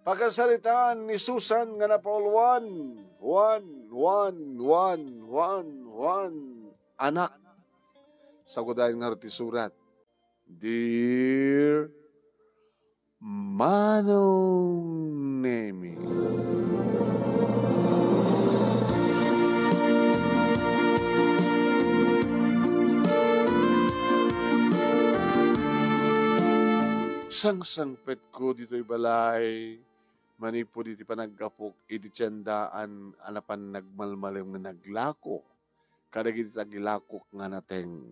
Pagkasalitaan ni Susan nga na Paul 1, anak. Sa kudayon nga riti surat, Dear Manong Nemi, sang-sangpet ko dito'y balay, manipo diti panagkapok, iti tiyandaan, anapan nagmalmalim nga naglako, kadagiti tagilakok nga nateng.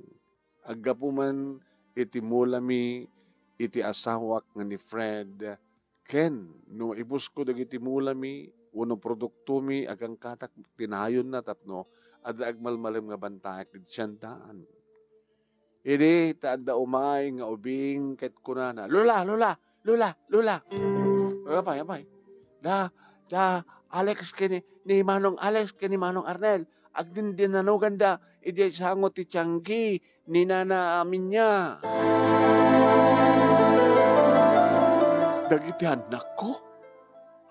Aggapuman iti mulami, iti asawak nga ni Fred, Ken, no ibus ko dagiti mulami, uno produkto mi, agang katak tinayon na tatno, ada agmalmalim nga bantayak iti tiyandaan. Idi, taadda umay nga ubing ket kunana. Lula. Yapay. Da, Alex ni Manong Alex ni Manong Arnel. Agdin dinanugan da, idi sangot ti Tianggi, ni nana amin niya. Dagiti anak ko?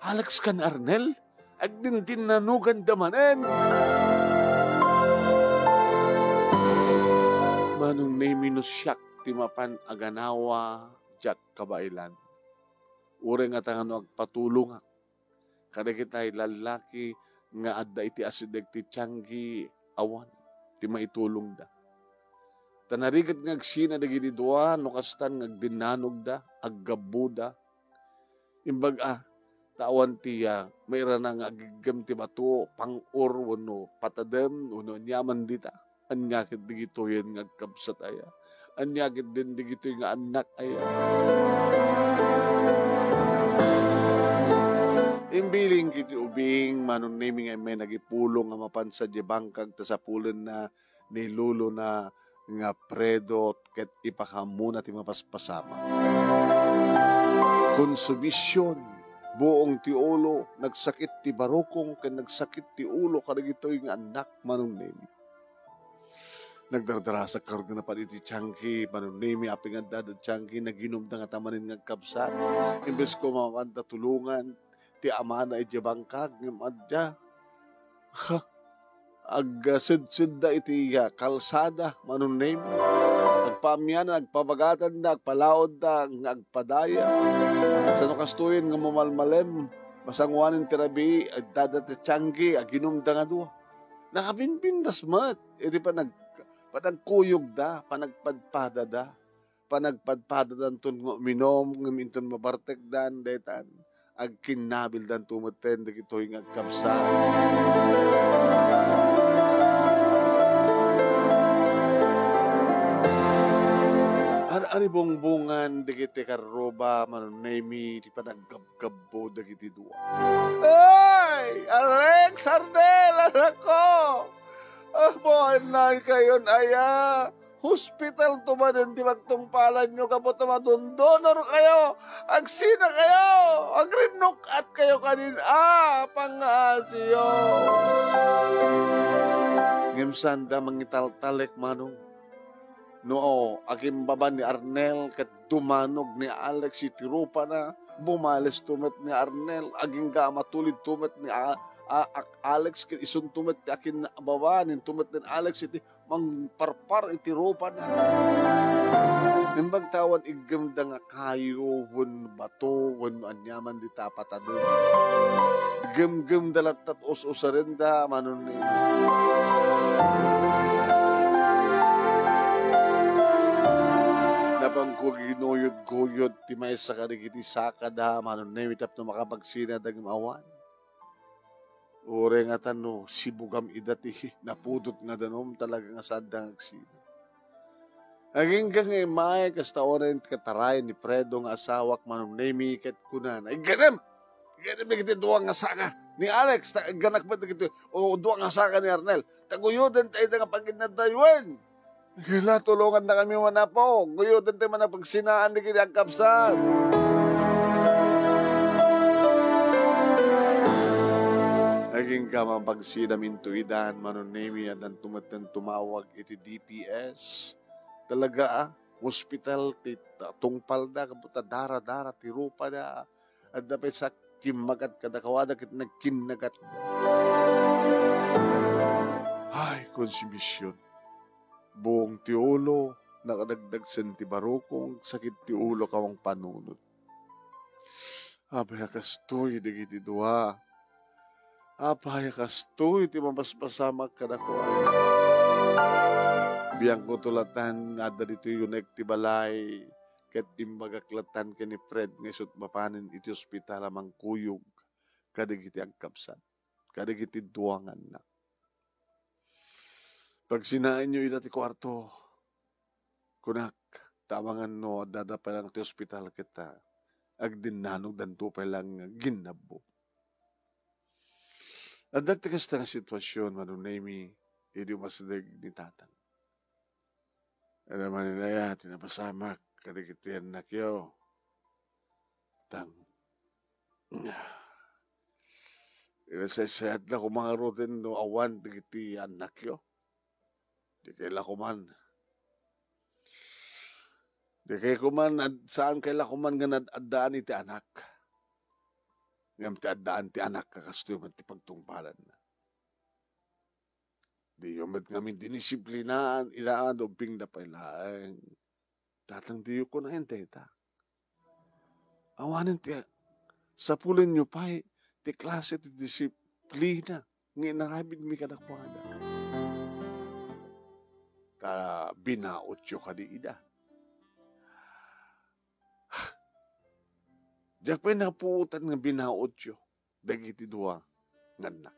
Alex kan Arnel? Agdin dinanugan da manen. Manong Nemi no siyak ti mapan aganawa jak kabailan. Ure nga tangano agpatulong kada kita'y lalaki nga adda iti asideg ti Tianggi awan ti maitulong da. Tanarigat nga agsina dagiti dua no kastan nga agdinanog da, aggabu da. Imbag tawan tiya mayra na nga agigam ti bato pang-or wano patadem wano nyaman dita. Anyakit digito yan nga agkabsat aya. Anyakit din digito nga anak aya. Imbiling kiti ubing, Manong Nemi nga may nagipulong nga mapansa di bangkag ta sa pulen na ni Lulo na nga predo ket ipakamuna ti mapaspasama. Konsubisyon, buong ti ulo, nagsakit ti barokong, ken nagsakit ti ulo, kadagitoy nga anak, Manong Nemi. Nagdardara sa karga na pa iti Tianggi, Manong Nemi, aping ang dada Tianggi, naginom na nga tamanin nga kabsat. Imbes ko mamanta tulungan, ti amana iti bangkag, ng madya. Sid-sid da iti kalsada, Manong Nemi. Nagpamyan, nagpabagatan da, nagpalaod da, nagpadaya. Sa nukastuyin nga mamalmalem, masangwanin tirabi, dada ti Tianggi, aginom da nga duwa. Nakabinbindas mat, iti panagkuyog da, panagpadpada da, panagpadpada dan tun minom, ngaminton mabartek dan, detan, agkinabil dan tumuten, dagito'y agkabsan. Ari bongbongan, dagiti karoba, Manong Nemi, di panaggabgabo, dagiti duwa. Ay! Alex! Arnel! Anak ko! Buhay na kayon aya. Hospital tumanin di magtungpalan nyo kapot na madondonor kayo. Agsina kayo. Agrinok at kayo kanin. Pangasiyo. Ngimsanda mangital-talek, Manong. Noo, aking baba ni Arnel kat dumanog ni Alex iti rupa na. Bumales tumet ni Arnel. Aging gamatulid tumet ni Alex ket isun tumet ti akin baba nin tumet ni Alex iti mangparpar iti rupa na. Nimbag tawan igem da nga kayo wen bato wen anyaman di tapatadon. Gem-gem dalat us-usaren da, Manong Nemi. Napang ko ginuyod-guyod ti may sakarigiti saka da, Manong Nemi, tapno makapagsina dagim awan. Ure nga tano, sibugam idati, napudot nga danom, talaga nga sadang agsina. Aging ka nga imay, kasta orin kataray ni Fredo nga asawak, Manong Nemi, ket kunan. Ay ganam! Ganam na kita duwang nga saka ni Alex, ganak ba kita, o duwang nga saka ni Arnel. Taguyudan tayo nga pagkinadaywan. Kila tulungan na kami manapo, guyudan tayo manapagsinaan di kini agkapsan. Naging kamapagsinam intuidan, Manong Nemi, at ang tumawag iti DPS. Talaga hospital, tungpal da, kaputa dara-dara, tirupa da, at dapat sa nagkimagat kadakawada kit nagkinagat. Ay, konsibisyon. Buong ti ulo, nakadagdag sen ti barukong, sakit ti ulo kawang panunod. Apay kastoy, digiti dua. Apay kastoy, ti mapaspasamak kadakawada. Biyang ko tulatan, ada dito yung ti balay, ket imbagaklatan ka ni Fred, ngisot mapanin iti ospital amang kuyog, kadigiti agkapsan, kadigiti duwangan na. Pag sinain nyo iti kwarto, kunak, tamangan no, dada pa lang ti ospital kita, agdinanog danto pa lang ginabo. At dagtigas na sitwasyon, manunay mi, hindi masadag ni tatang. Ano man nila ya, tinapasamak, kadikitian na kyo. Tang. Inasasayad na kumangarutin no awan, digiti anak kyo. Di kaila kuman. Di kaila kuman, saan kaila kuman nga nadaan iti anak. Ngam ti addaan ti anak, kakastoy man ti pagtungpalan na. Di yung ba't ngamin dinisiplinaan, ilaan o ping na pailaan. Tatang diyo ko na hintay ta. Awanin ti, sa pulin nyo pa, ti klase ti disiplina, nga narabid mi kadakwana. Ka binaot yo ka di ida. Diyak pa napuutan nga binaot yo, dagiti dua nganak.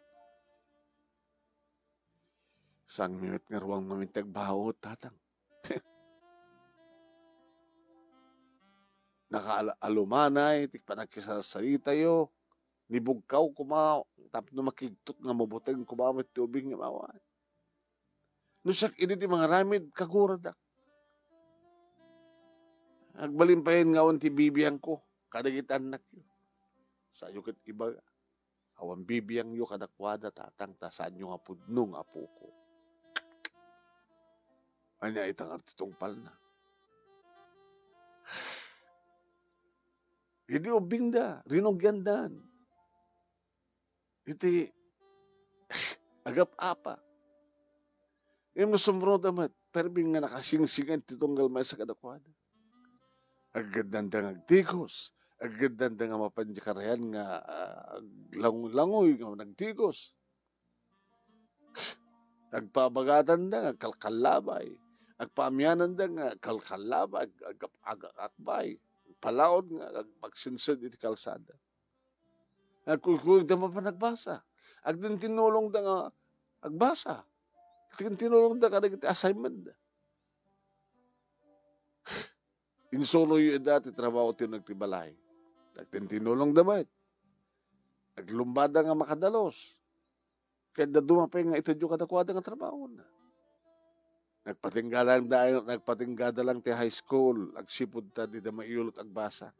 Sang minute nga ruwang mamintag bahot, tatang. Nakaalumanay, tik panagkisasarita yo, nibugkaw kumao, tapos na makigtot nga mabutang kumamit tubig nga mawan. Nusak ini ti mga ramid, kaguradak. Agbalimpahin nga ti bibiyang ko, kadagitan nak yo. Sa yukit iba, awan bibiyang yo kadakwada tatang, tasaan yo nga pudnong apo ko. Anya itang artitong pal na. Hindi ubing da, rinogyandan. Iti, agap apa. Yung masumro damat, perbing nga nakasingsingan titunggal may sa kadakwada. Agad nga agtigos, agad nga mapanjakarayan nga langoy nga nagtigos. Agpabagatan nga kalkalabay, agpamyanan nga kalkalabay, agakakbay. Palaod nga, magsinsad iti kalsada. Agkukuig da pa nagbasa. Agdin tinulong da nga, agbasa. Tinulong da ka iti assignment da. Insolo yung dati trabaho ti nagtibalay. Agdin tinulong da ba? Aglumbada nga makadalos. Kaya da dumapay nga itadyo kadakwada nga trabaho na. Nagpatinggada lang ti high school, agsipod ta di da maiulot agbasa.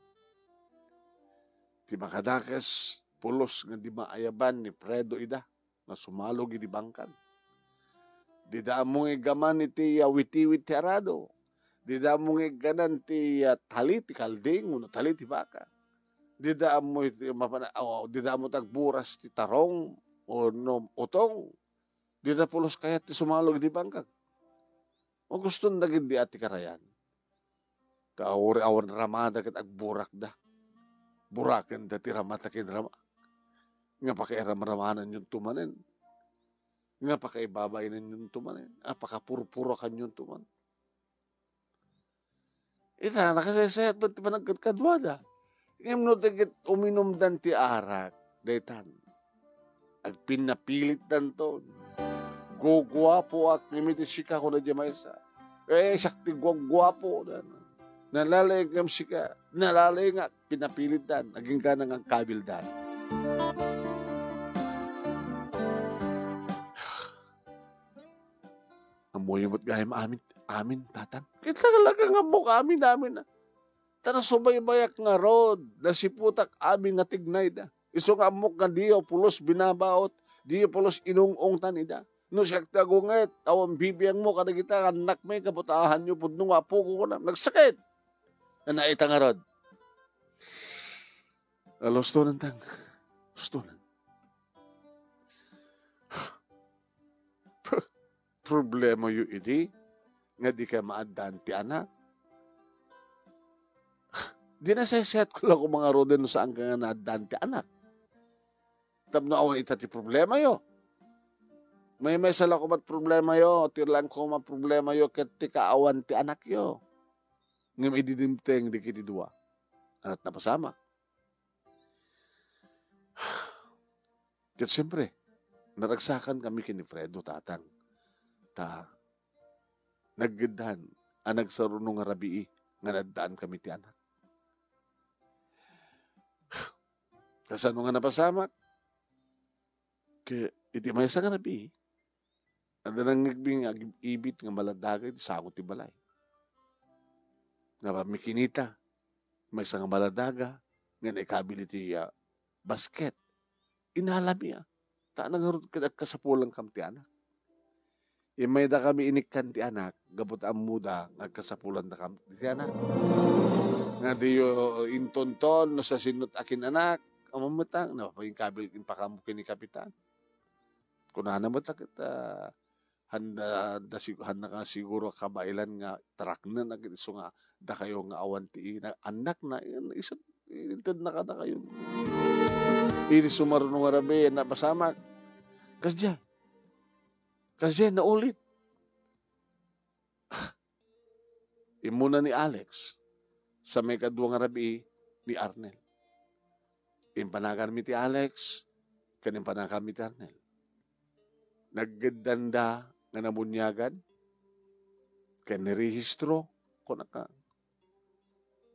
Ti makadakas, pulos nga di maayaban ni Fredo ida, na sumalog di bangkan. Di da mong igaman iti witi-witi ti arado. Di da mong iganan ti taliti kalding, no taliti baka. Di da mo tagburas ti tarong, o no utong. Di da pulos kayat ti sumalog di bangkan. O gusto naging di ati karayan. Kaawari-awan ramada kat agburak da. Burakan da ti ramata kin rama. Nga pakairam-ramanan yung tumanin. Nga pakaibabayin yung tumanin. Pakapurpuro kan yung tumanin. Ita, nakasayasayat ba't ti panagkadkadwada? Ngayon no, tigit uminom dan ti arak. Daytan. Agpinapilit dan to. Gugwapo at limitisika ko na jamaysa. Sakti gugwapo. Nalalay ngam sika. Nalalay nga, pinapilit dan. Naging ka nang kabil dan. Amoy mo't gayam amin, tatan. Kita talaga nga mo amin namin. Tara subay-bayak nga road. Nasiputak amin nga tignay da. Iso nga amok nga diyo, pulos binabaot. Diyo pulos inungong tanida. No siya tagunget, awang bibiyang mo, kada kita, anak may kaputahan nyo, pudno nga po ko na, nagsakit. Na naita nga rod. Gusto nan tang. Gusto nan. Problema yu idi, nga di ka maaddan ti anak. Di na set ko lang kung mga roden no saan ka nga naaddan ti anak. Tapno awan ita ti problema yo. May sala ko mat problema yo, tirlang ko mat problema yo, ket ti kaawan ti anak yo. Ngam ididimteng di kiti dua. Anat na pasama. Ket siyempre, naragsakan kami kini Fredo tatang. Naggidhan, nagsarunong nga rabii, nga naddaan kami ti anak. Kasano nga napasamak? Iti may sa nga rabii, ada nang nagbing ibit nga maladagay, sangot ti balay. Nga pamikinita, may isang maladaga, nga naikabili ti basket. Inalami nagarot ka kasapulang kam ti anak. May da kami inikkan ti anak, gabot ang muda, nagkasapulan da kam ti anak. Nga di yo intonton, no sa sinut akin anak, amamatang, napapaging kabil kin pakamukin ni kapitan. Kunana mo takit, handa ka siguro kabailan nga tarak na nag-iso nga da kayo nga awan ti anak na isot intad na kada kayo. Ini sumarunong nga rabi na pasamak. Kasya naulit. Imuna ni Alex sa may kadwa nga rabi ni Arnel. Impanagan mi ti Alex, kanimpanagan mi ti Arnel. Naggandanda nga nabunyagan, kanirehistro, ko naka.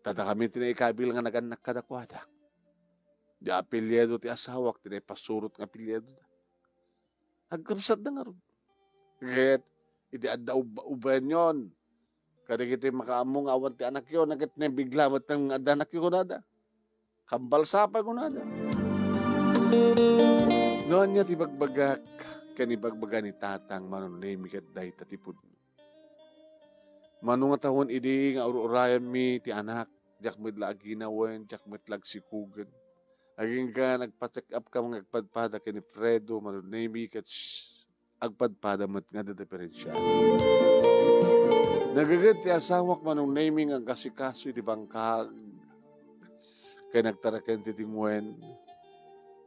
Tada kami tinaikabil nga naganak kadakwada. Di apelyedo ti asawak, tinaipasurot nga apelyedo. Agkapsat na nga ron. Kaya, iti adda uban yon. Kada kita makaamong awan ti anak yon, nagit na biglamat ng adda anak yon nada. Kambalsapa ko nada. Noon niya ti bagbagak, kanibagbaga ni tatang manunemi kat dahi tatipod. Manunga tahon idi nga urayan mi ti anak, jak midlag ginawen, jak midlag sikugan. Aging ka nagpa-check up ka mga agpadpada kani Fredo, manunemi kat agpadpada mat nga diferensya. Nagagad ti asawak manunemi nga kasikaso iti bangkag, kay nagtaraken ti tingwen.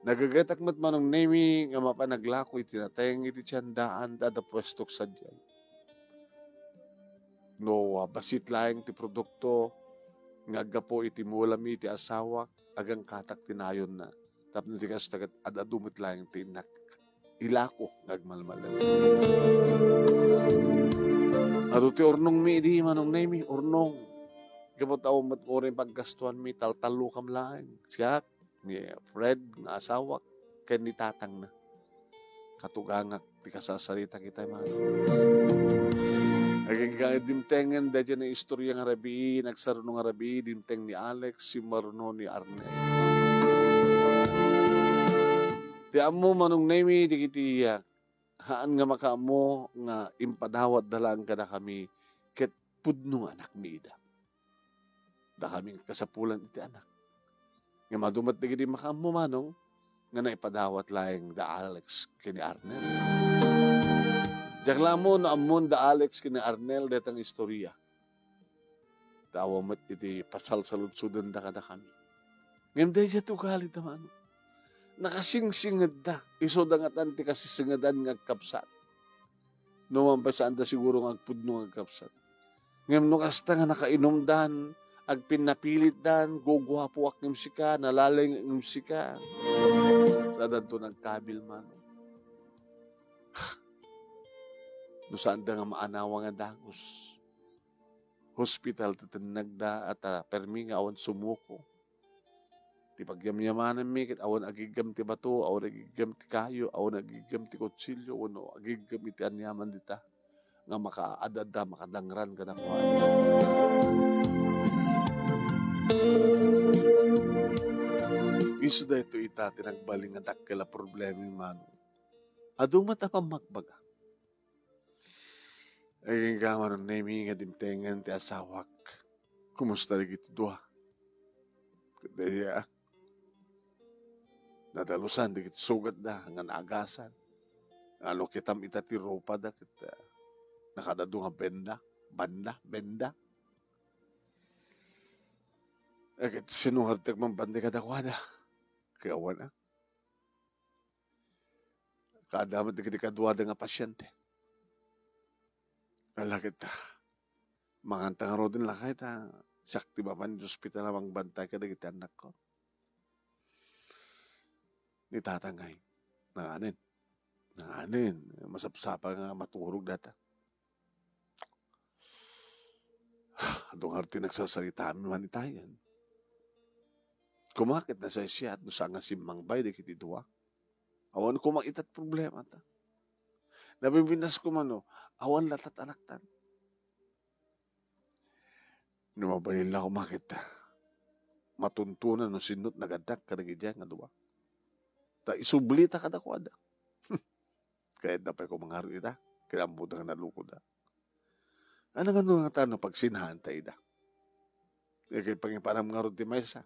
Nagagatak mat manunemi nga mapanaglako iti nateng iti tiyandaan dada pwestok sadyan. No, basit laeng ti produkto, nga agapo iti mulami iti asawak, agang katak tinayon na. Tapos di kas tagat adadumit laeng ti inak. Ilako, ngagmalmalan. Ado ti ornong mi, di manong nemi, ornong. Kapag tao mat orin paggastuhan mi, taltalo kam laeng. Siya, ni Fred, nga asawak, kaya ni tatang na. Katugangak, ti kasasarita kita man. Aging dimtengan da dyan na istorya nga rabi, nagsaruno nga rabi, dimteng ni Alex, si Maruno ni Arnel. Ti amo manong nemi, di kiti haan nga makaamo, nga impadawat dalaan ka na kami, ket pudno anak mi ida. Da kaming kasapulan iti anak. Nga madumat na gini makaamo manong, nga naipadawat laeng da Alex kini Arnel. Jakla mo na amon da Alex kini Arnel detang istorya. Tawa mat iti pasal saludsudan da kada kami. Ngayon dahil siya tugalit naman. Nakasingsingad da. Iso da nga tanti kasi singadan nga kapsat. Numan pa saan da siguro nga agpudno nga kapsat. Ngayon kasta nga nakainom dan, agpinapilit dan, gugwapo ak ng sika, nalaling ng sika. Sa dan to nagkabil man. No saan da nga maanawa nga dagos. Hospital tatinag da at permi nga awan sumuko. Ti pagyamyamanan mi kit awan agigam ti bato, awan agigam ti kayo, awan agigam ti kutsilyo, awan agigam iti anyaman dita. Nga makaadada, makadangran ka na kuhan. Iso da ito ita, tinagbaling nga dakila problema yung mano. Ado matapang magbaga. Ay gaman ng nemi nga dimtengan ti asawak. Kumusta na gitu dua? Kaya Nadalusan, di kit sugat da, nga naagasan. Ano kitam itati ropa da, kita nakadado nga benda. Kit sinuhartek man bandi kada kwada. Kaya wala. Kadamat di kiti kadwada nga pasyente. Kala kita, mangantang ro din lakay ta, sakti ba man hospital amang bantay kada kita anak ko. Ni tatangay, nanganin, masapsapa nga maturog data. Adong harti nagsasalita amin manitayan. Kumakit na sa siya at no sa nga simang bay di kiti duwa. Awan ko makitat problema ta. Nabimbinas ko man awan latat anaktan. Numabalil na kumakit ta. Matuntunan no sinut nagadak kadagidya nga duwa. Ta isublita kada kwada. Kaya dapat ko mangarap ita. Kaya ang budang nalukod da. Ano nga tanong pag sinahan tayo da? Kaya pangipanam nga ron ti Maysa.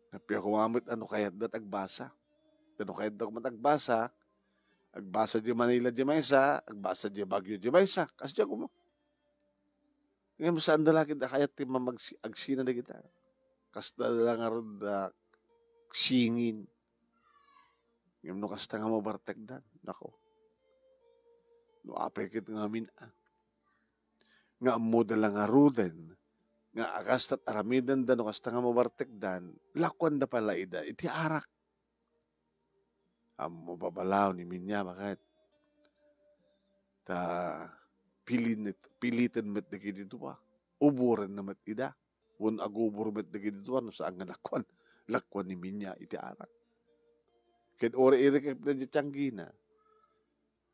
Napiya ko mamit ano kayat dat agbasa. Ano kayat dat matagbasa. Agbasa di Manila di Maysa. Agbasa di Baguio di Maysa. Kasi di ako mo. Ngayon saan dalaki da kayat ti agsina na kita. Kasta lang nga ron da singin. Ngayon no kasta nga mo bartek dan. Nako. No apekit nga min nga mo dala nga ruden nga akastat aramidan dan no kasta nga mabartek dan lakwan da pala ida iti arak mo babalaw ni minya bakit ta pilitan met da kiti duwa uburan na met ida won agubur met da kiti duwa no saan nga lakwan ni minya iti arak ket ore ire kay pwede tsanggina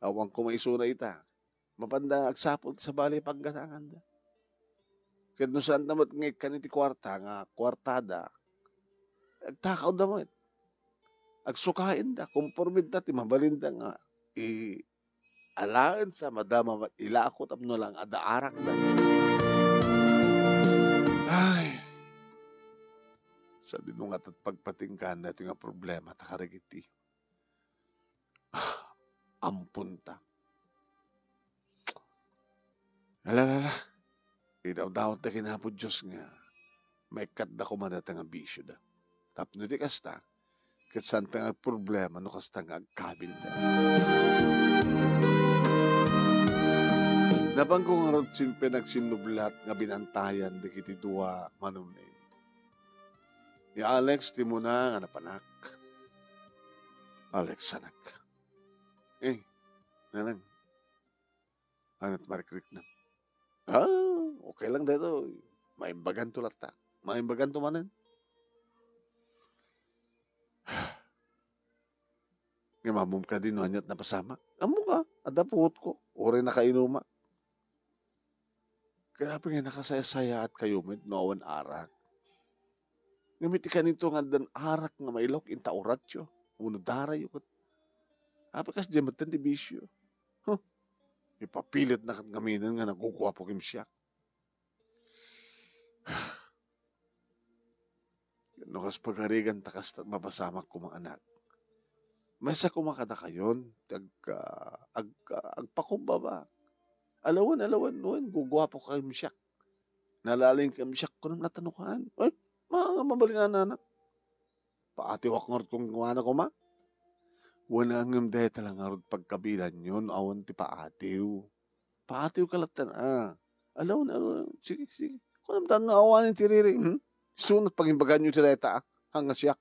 awang kumaisuna ita. Mapanda agsapot sa balay paggatangan da. Kaya no saan naman ngay kaniti kwartada. Agtakaw da mo. Agsukain da. Kumpormid da. Timabalin da nga. Alaan sa madama ilakot amno lang adaarak da. Ay. Sa dinungat at pagpatingkan na ito nga problema. Takaragiti. Ampunta. Alala. Idaw-daw na kinapod Diyos nga. May kat da kumadata nga bisyo da. Tapno di kasta. Kat saan nga problema no kasta nga agkabil da. Nabang ko nga ron pinagsinublat nga binantayan di kiti duwa manunin. Ni Alex ti mo na nga napanak. Alex anak. Nanang. Anat marikrik na. Okay lang dito. Maimbagan to lata. Maimbagan to manan. Ngimamum ka din anyat na pasama. Amo ka. Adapot ko. Ore na kainuma. Kaya pa nga nakasaya-saya at kayumit noon arak. Ngamiti ka nito nga dan arak nga mailok inta oratyo. Uno daray yukot. Apakas di matan di bisyo. Ipapilit na kaminan nga nagkukuha po kim siya. Nukas pagkarigan takas mapasamak ko mga anak. May sa kumakada kayon. Agpakumba ba? Alawan, noon. Guguha po kim siya. Nalaling kim siya ko nang natanukan. Ay, mga mabalingan na anak. Paatiwak ngort kong guwana ko ma. Wala ngam dahil talang arod pagkabilan yun, awan ti paatiw. Paatiw kalatan Alaw. Sige. Kung naman na awanin ti riri. Sunat pag-imbagan nyo ti data hanga siya.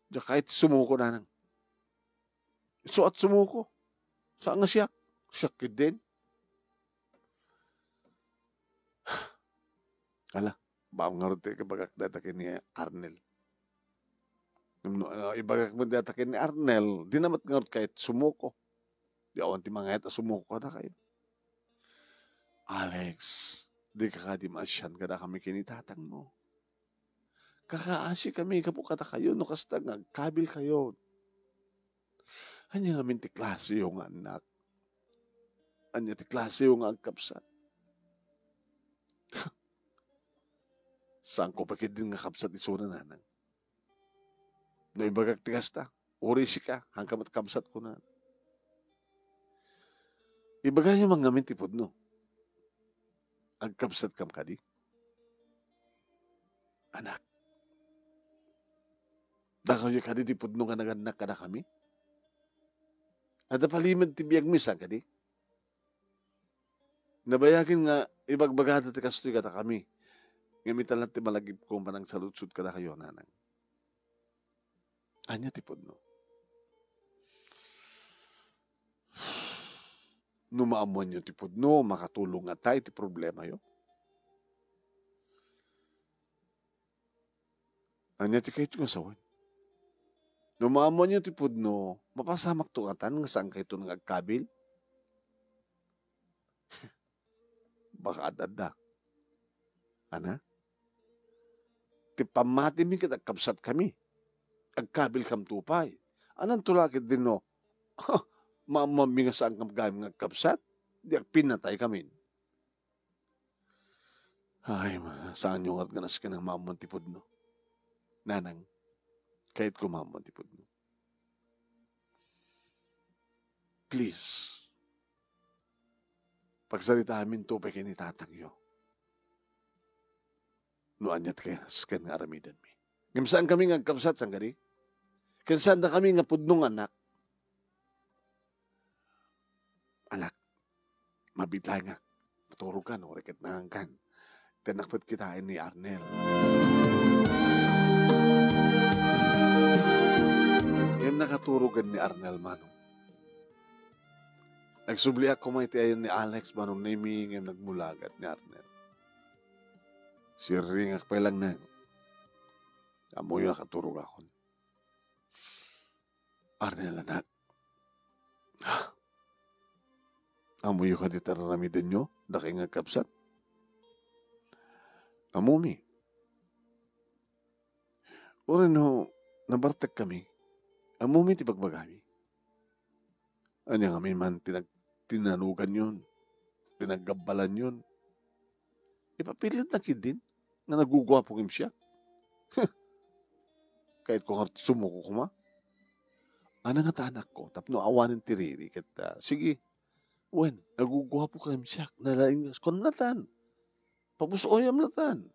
Diya kahit sumuko na nang. So at sumuko. Saan nga siya? Siya din. Ala, baong nga rin tayo kapag ni Arnel. Ibagak mo data kay ni Arnel, di namat nga kahit sumuko. Di awan ti mga eta sumuko na kayo. Alex, di kakadimasyan ka na kami kinitatang mo. Kakaasi kami, kapukata kayo, no kasta nga, kabil kayo. Anya namin ti klase yung anak. Anya ti klase yung agkapsat. Saan ko pakit din nga kapsat isuna nanang. No ibagak tigas ta. Uri si ka. Hangkamat kapsat ko na. Ibagay yung mga tipod no. Ang kapsat kam kadi. Anak. Dakaw yung kadi tipod no nga naganak ka na kami. Ada palimad ti biyag misa kadi. Nabayagin nga ibagbagada ti kastoy kata kami. Ngamitan lang ti malagip kong panang salutsud kada kayo nanang. Anya tipod no. Numaamuan nyo tipod no, makatulong nga tayo ti problema yo. Anya ti kayo nga sawan. Numaamuan nyo tipod no, mapasamak tungatan nga saan kayo nang agkabil. Baka adada. Ana? Ti pamati mi kita kapsat kami. Agkabil kam tupay. Anang tulakit din no? Mamami nga saan kam gayam nga kapsat? Di pinatay kami. Ay, saan yung at ganas ka ng mamon tipod no? Nanang, kahit ko mamon tipod no. Please, pagsalita amin to pa kinitatangyo. No anyat kaya skan nga aramidan mi. Ngimsaan kami nga kapsat sang gadi? Kansaan na kami nga pudnong anak. Anak, mabitla nga. Maturo ka, no? Riket na hangkan. Tinakpat kitain ni Arnel. Ngayon nakaturugan ni Arnel, manong. Nagsubli ako may tiyayon ni Alex, manong nami ngayon nagmulagat ni Arnel. Si Ringak pa lang na. Amo yung nakaturog ako. Arnel, anak. Amo yung kaditaramidan nyo, daki nga kapsat. Amumi. Ura no, nabartak kami. Amumi ti pagbagami. Anya kami man tinanugan yun. Pinaggabalan yun. Ipapilit na kid din na nagugwapo kim siya. Kahit kung sumuko kuma. Ana nga tanak ko, tapno awanin tiriri. Sige, wen, nagugwapo kim siya. Nalaing konlatan. Pabusoyam latan.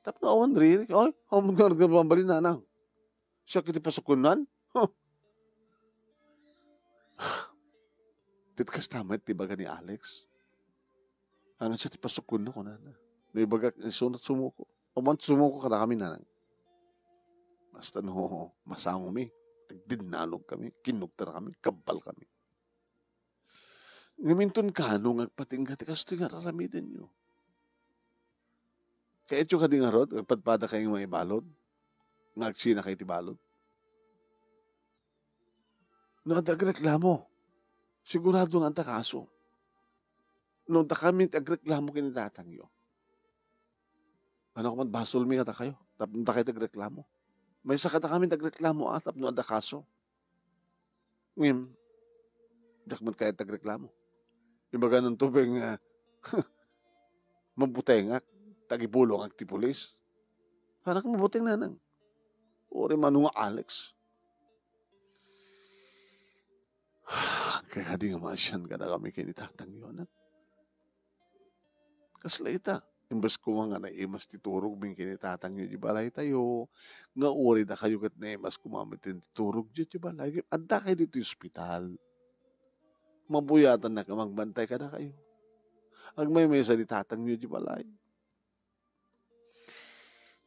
Tapno awan riri. Ay, hamon nga nagabambali na nang. Siya kiti pasukunan. Titkas tamat, tibaga ni Alex. Hanggang siya ti pasukun na ko na. Naibagak, sunat sumuko. Pamant sumuko ka na kami na. Basta no, masango mi. Tagdinanog kami. Kinugtara kami. Kabal kami. Ngaminton ka, nung agpatingga, tikas ito nga raramidan nyo. Kaya ito ka di nga rod, agpadpada kayong mga ibalod. Ngagsina kayo tibalod. No, agreklamo. Sigurado nga ang takaso. No, kami agreklamo kinitatangyo. Ano ko man, basol mi kata kayo. Tapos kayo tagreklamo. May sakata kami tagreklamo atap no ada kaso. Ngayon, dakman kayo tagreklamo. Ibaga ng tubig mabutengak, tagipulong ang tipulis. Anak mabuteng na nang. Ori manunga Alex. Kaya di nga masyan ka na kami kinitatangyo na. Kaslaita. Imbas ko nga naimas titurog bing kinitatang nyo di balay tayo. Nga uri na kayo kat naimas kumamitin titurog di balay. Anda kayo dito yung ospital. Mabuyatan na ka magbantay ka na kayo. Ang may salitatang nyo di balay.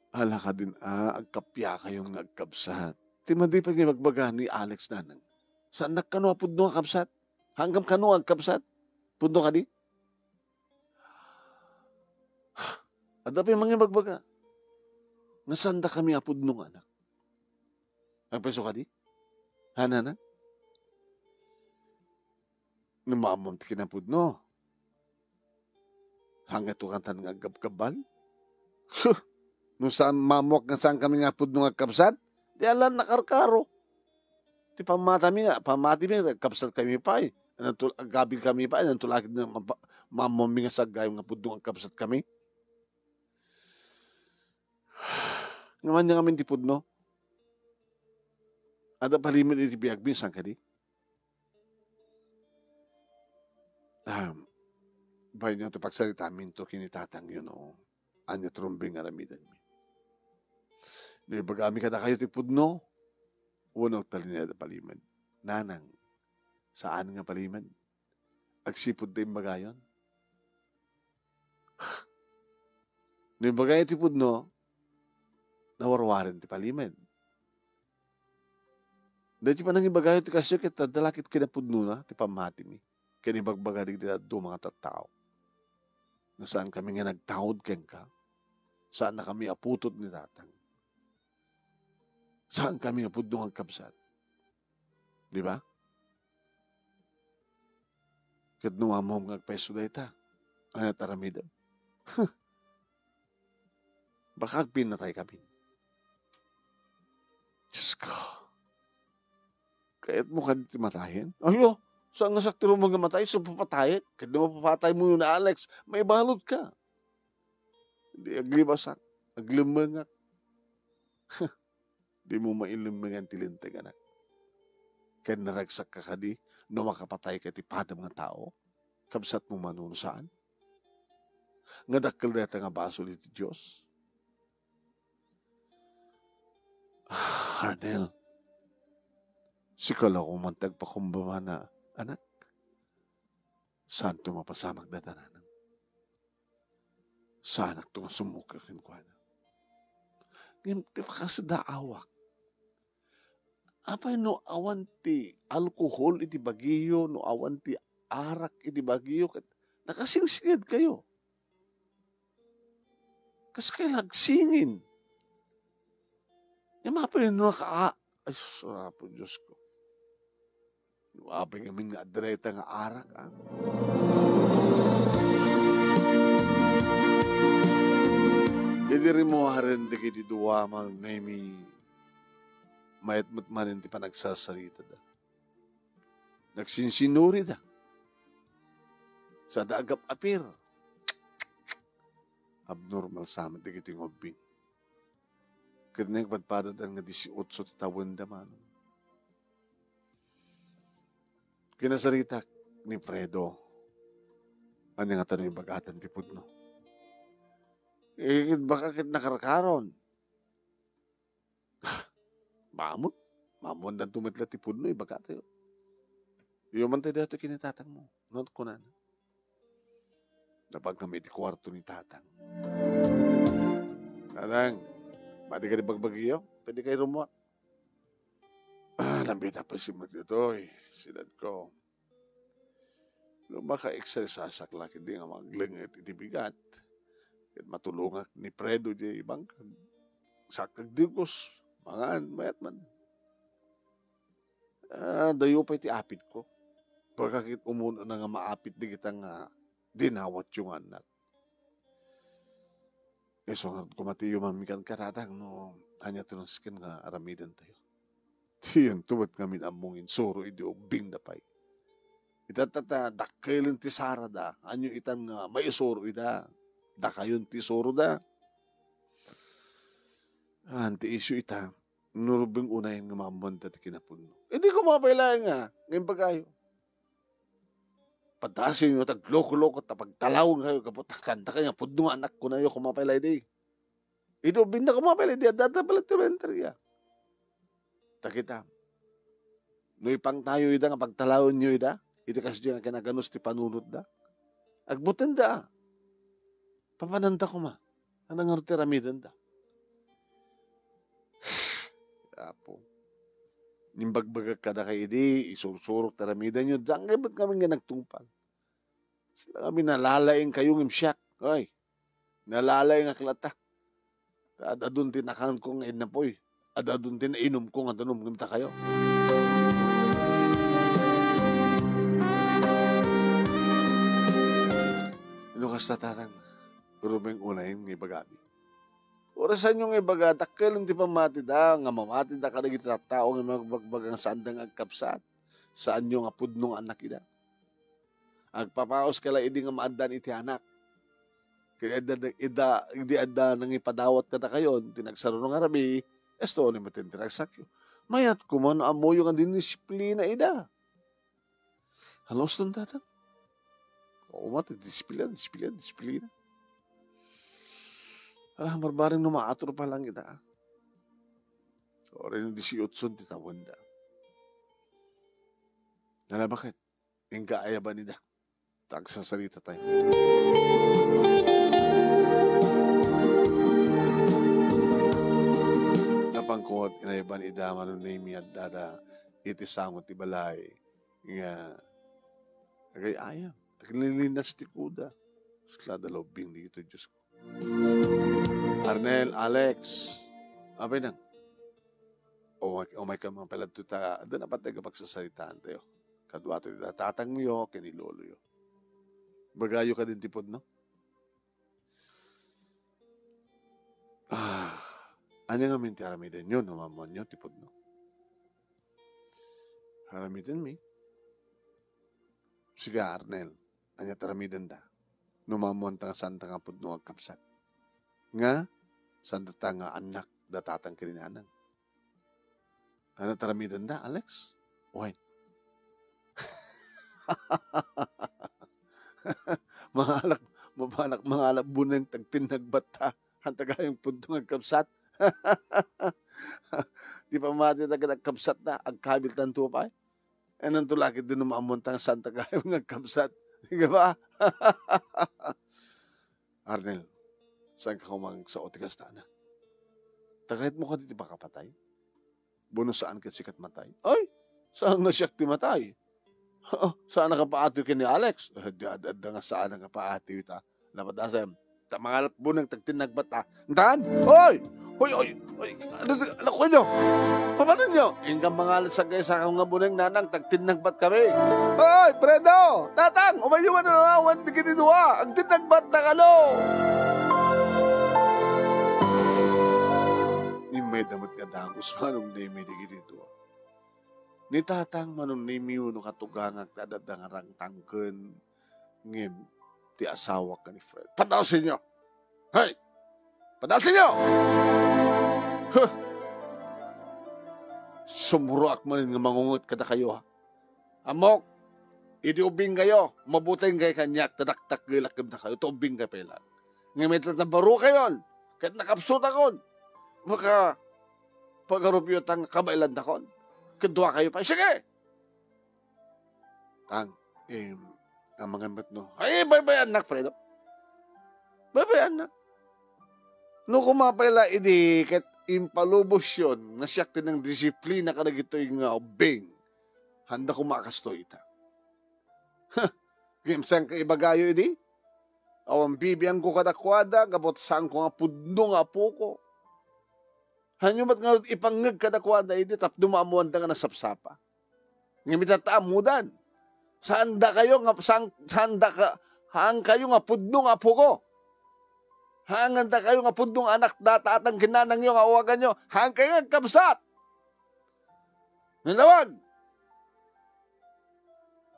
Hala ka din agkapya kayong nagkabsat. Timandi pa kayo magbaga ni Alex nanang. Saan nakano pudno nga kapsat? Hanggang kano agkabsat? Pudno ka di? At dapat mga magbaga. Nasanda kami apod nung anak. Ang peso ka di? Hana na? Namamam ti kinapod no. Hanggat to kantan ng agkabkabal. Nung saan mamok nga saan kami nga apod nung agkabsat, di alam nakarkaro. Di pamati mi kapsat kami pa eh. Gabil kami pa eh. Nantulakid na mamam mi nga sagay nga apod nung agkabsat kami. Ngaman niya kami tipod no. Ada paliman iti biyagbin sang kadi. Bayan niya ito pagsalita min to kinitatang yun o. Anya trumbing aramidan mi. May bagami kada kayo tipod no. Unang talinay da paliman. Nanang, saan nga paliman? Agsipod din bagayon. May bagay tipod no. Nawarwarin ti paliman. Dahil pa nang ibagayo ti kasyo kita dalakit kinapudno na ti pamati mi. Kinibagbaga di do mga tattao. Na saan kami nga nagtawod ken ka. Saan na kami aputot ni tatang. Saan kami apudno ang kapsat. Di ba? Kadnunga mo ngagpeso da ita. Ano taramida? Baka pinatay kami. Diyos ko. Kahit mo ka dito matayin. Ayo, saan nga saktiro mo matay? So papatay. Kahit na mapapatay mo yun na Alex, may balot ka. Hindi aglibasak. Aglimangak. Di mo mailimangan tilintag anak. Kahit naragsak ka kadi, no makapatay ka tipada mga tao, kabsat mo manuno saan? Nga dakkel deta nga baso dito Diyos. Arnel, sikala ko mantag pakumbaba na anak. Saan ito mapasamag na tananan? Saan ito nga sumukakin ko na? Ngayon, di ba kasi daawak? Apay no awan ti alkohol iti bagiyo, no awan ti arak iti bagiyo, nakasingsigid kayo. Kasi kayo lagsingin. Yung mapay no ay, sarapo Diyos ko. Apay kami nga adreta nga arak, ah. Hindi rin mo harin di kiti duwa mang nami mayat matmanin ti panagsasarita da. Nagsinsinuri da. Sa daagap apir. Abnormal sa amin di kiti ngobing. Kaya padpadatan nga 18 ti tawon da man. Kinasarita ni Fredo. Ano nga tanong yung bagatan ti pudno? Baka kit nakarakaron. Mamon na tumitla ti pudno, baka tayo. Yung man tayo dito kinitatang mo. Not ko na. Napag kami ti kwarto ni tatang. Tatang, pwede ka di bagbagiyo? Pwede kayo rumuha? Lambita pa si Magditoy. Silad ko. Lumaka-exercise laki di nga maglingit iti bigat. At matulungak ni Fredo di ibang sakag digos. Mangan, mayat man. Dayo pa iti apit ko. Pagkakit umuno na nga maapit di kita nga dinawat yung anak. So nga kumatiyo mamikan karatang no anya to ng skin nga aramidan tayo. Tiyan tuwat kami amongin soro idi ubing da pay. Itatata dakkelin ti sara da. Anyo itan nga may soro ida. Dakayon ti soro da. Anti issue ita. Nurubing unayin nga mamon dati kinapuno. Hindi ko mapailayan nga. Ngayon pagkayo. Patasin nyo, tagloko-loko, tapagtalaw kayo, kapot, tanda kanya, pudno anak ko na yun, kumapailay di. Ito, binda kumapailay di, at data pala timentarya. Takita. No ipang tayo ida, nga pagtalawon nyo ida, ito kasi nga kinaganos ti panunod da. Agbutin da. Papananda ko ma. Anang nga tiramidan da. Apo. Nimbagbagag kada kay idi, isursurok taramidan nyo, dyan kayo ba't kami nga nagtungpal? Sila kami nalalaing kayong imsyak. Ay, nalalaing aklata. Adadun tinakan ko nga inapoy. Adadun tinainom ko nga danom ngamta kayo. Ino kasta tarang, urumeng unayin ng ibagabi. Orasan yung ibaga, takkel hindi pa mati da, nga mamati da kada kita tao nga magbagbagang saan da nga agkapsat. Saan yung apudnong anak ida. Agpapaos kala idi nga maandan iti anak. Kaya hindi adda nang ipadawat ka na kayon, tinagsaro ng arabi, esto ni matintiragsak yun. Mayat ko man, amo yung disiplina ida. Halos nung tatang. Oo mati, disiplina. Alah, marbaring numaator pa lang ida. O rin yung 18 titawan da. Nala bakit? Yung kaaya ba nida? Tagsasalita tayo. Napangkot, inayaban idama nun na imiyad dada itisangot ibalay. Nga, agay ayam. Naglilinas ti kuda. Sla dalawbing dito, Diyos ko. Arnel, Alex, abay nang. O may ka mga palad tuta, doon na patay ka pagsasalitaan tayo. Kadwato nila, tatang mo yo, kinilolo yo. Bagayo ka din tipod, no? Ano nga minti haramidan yun, namamon nyo, tipod, no? Haramidan mi. Siga, Arnel, anya taramidan da. Numamon tanga santa nga pud no agkapsat. Nga, santa tanga anak datatang kininanang. Ano taramidan da, Alex? Why? mga alak bunang tagtinagbata ang tagayong pudong agkapsat. Di pa mati tagad agkapsat na agkabit ng tupay. E nang tulakit din numamuntang santa kayong agkapsat. Di ba? Arnel, saan ka kumang sa otigas na anak? Tagayit mo ka dito ba kapatay? Buno saan ka sikat matay? Ay, saan na siya ti matay? Saan nakapaatoy ka ni Alex? Dada nga saan nakapaatoy ta. Napadasem, mangalap bunang tagtinagbata. Ntaan? Oy! Oy! Ano ko nyo? Paano nyo? Inggang mangalat sa gaya sa akong nga bunang nanang tagtinagbat kami. Oy! Fredo! Tatang! Umayuman na naman! Hindi gininua! Ang tinagbat na kano! May damot nga dangos manong na may digito. Ni tatang manong na no katugangag dadadangarang tangken ngim ti asawa ka ni Fred. Padasin nyo! Hey! Padasin nyo! Huh! Sumuruak man nga mangungot kada kayo ha. Amok! Idiubing kayo. Mabuting kayo kanyak. Tadaktak gilakib na kayo. Tubing kayo pala. Ngayon may baro kayo. Kahit nakapsut ako. Maka pag-arupyo tang kabailan takon. Kedua kayo pa. Sige! Tang, ang mga mat no. Ay, bye-bye anak, Fredo. Bye-bye anak. No kumapala, idi, kat impalubos yun, nasyakti ng disiplina ka na gito yung ubing. Handa kumakasto ita. Ha! Gimsang ka ibagayo, idi? Awang bibiyang ko kadakwada, kapot saan ko nga pudno nga po ko. Hanyo ba't nga ipangag kadakwada, idi, tap dumaamuan da nga nasapsapa. Ngamit at taamudan. Saan da kayo nga, saan da ka, hang kayo nga pudno nga po ko. Hangan da kayo nga pudnong anak data at ang kinanang nyo nga awagan nyo. Hang kayo nga kabsat. Nalawag.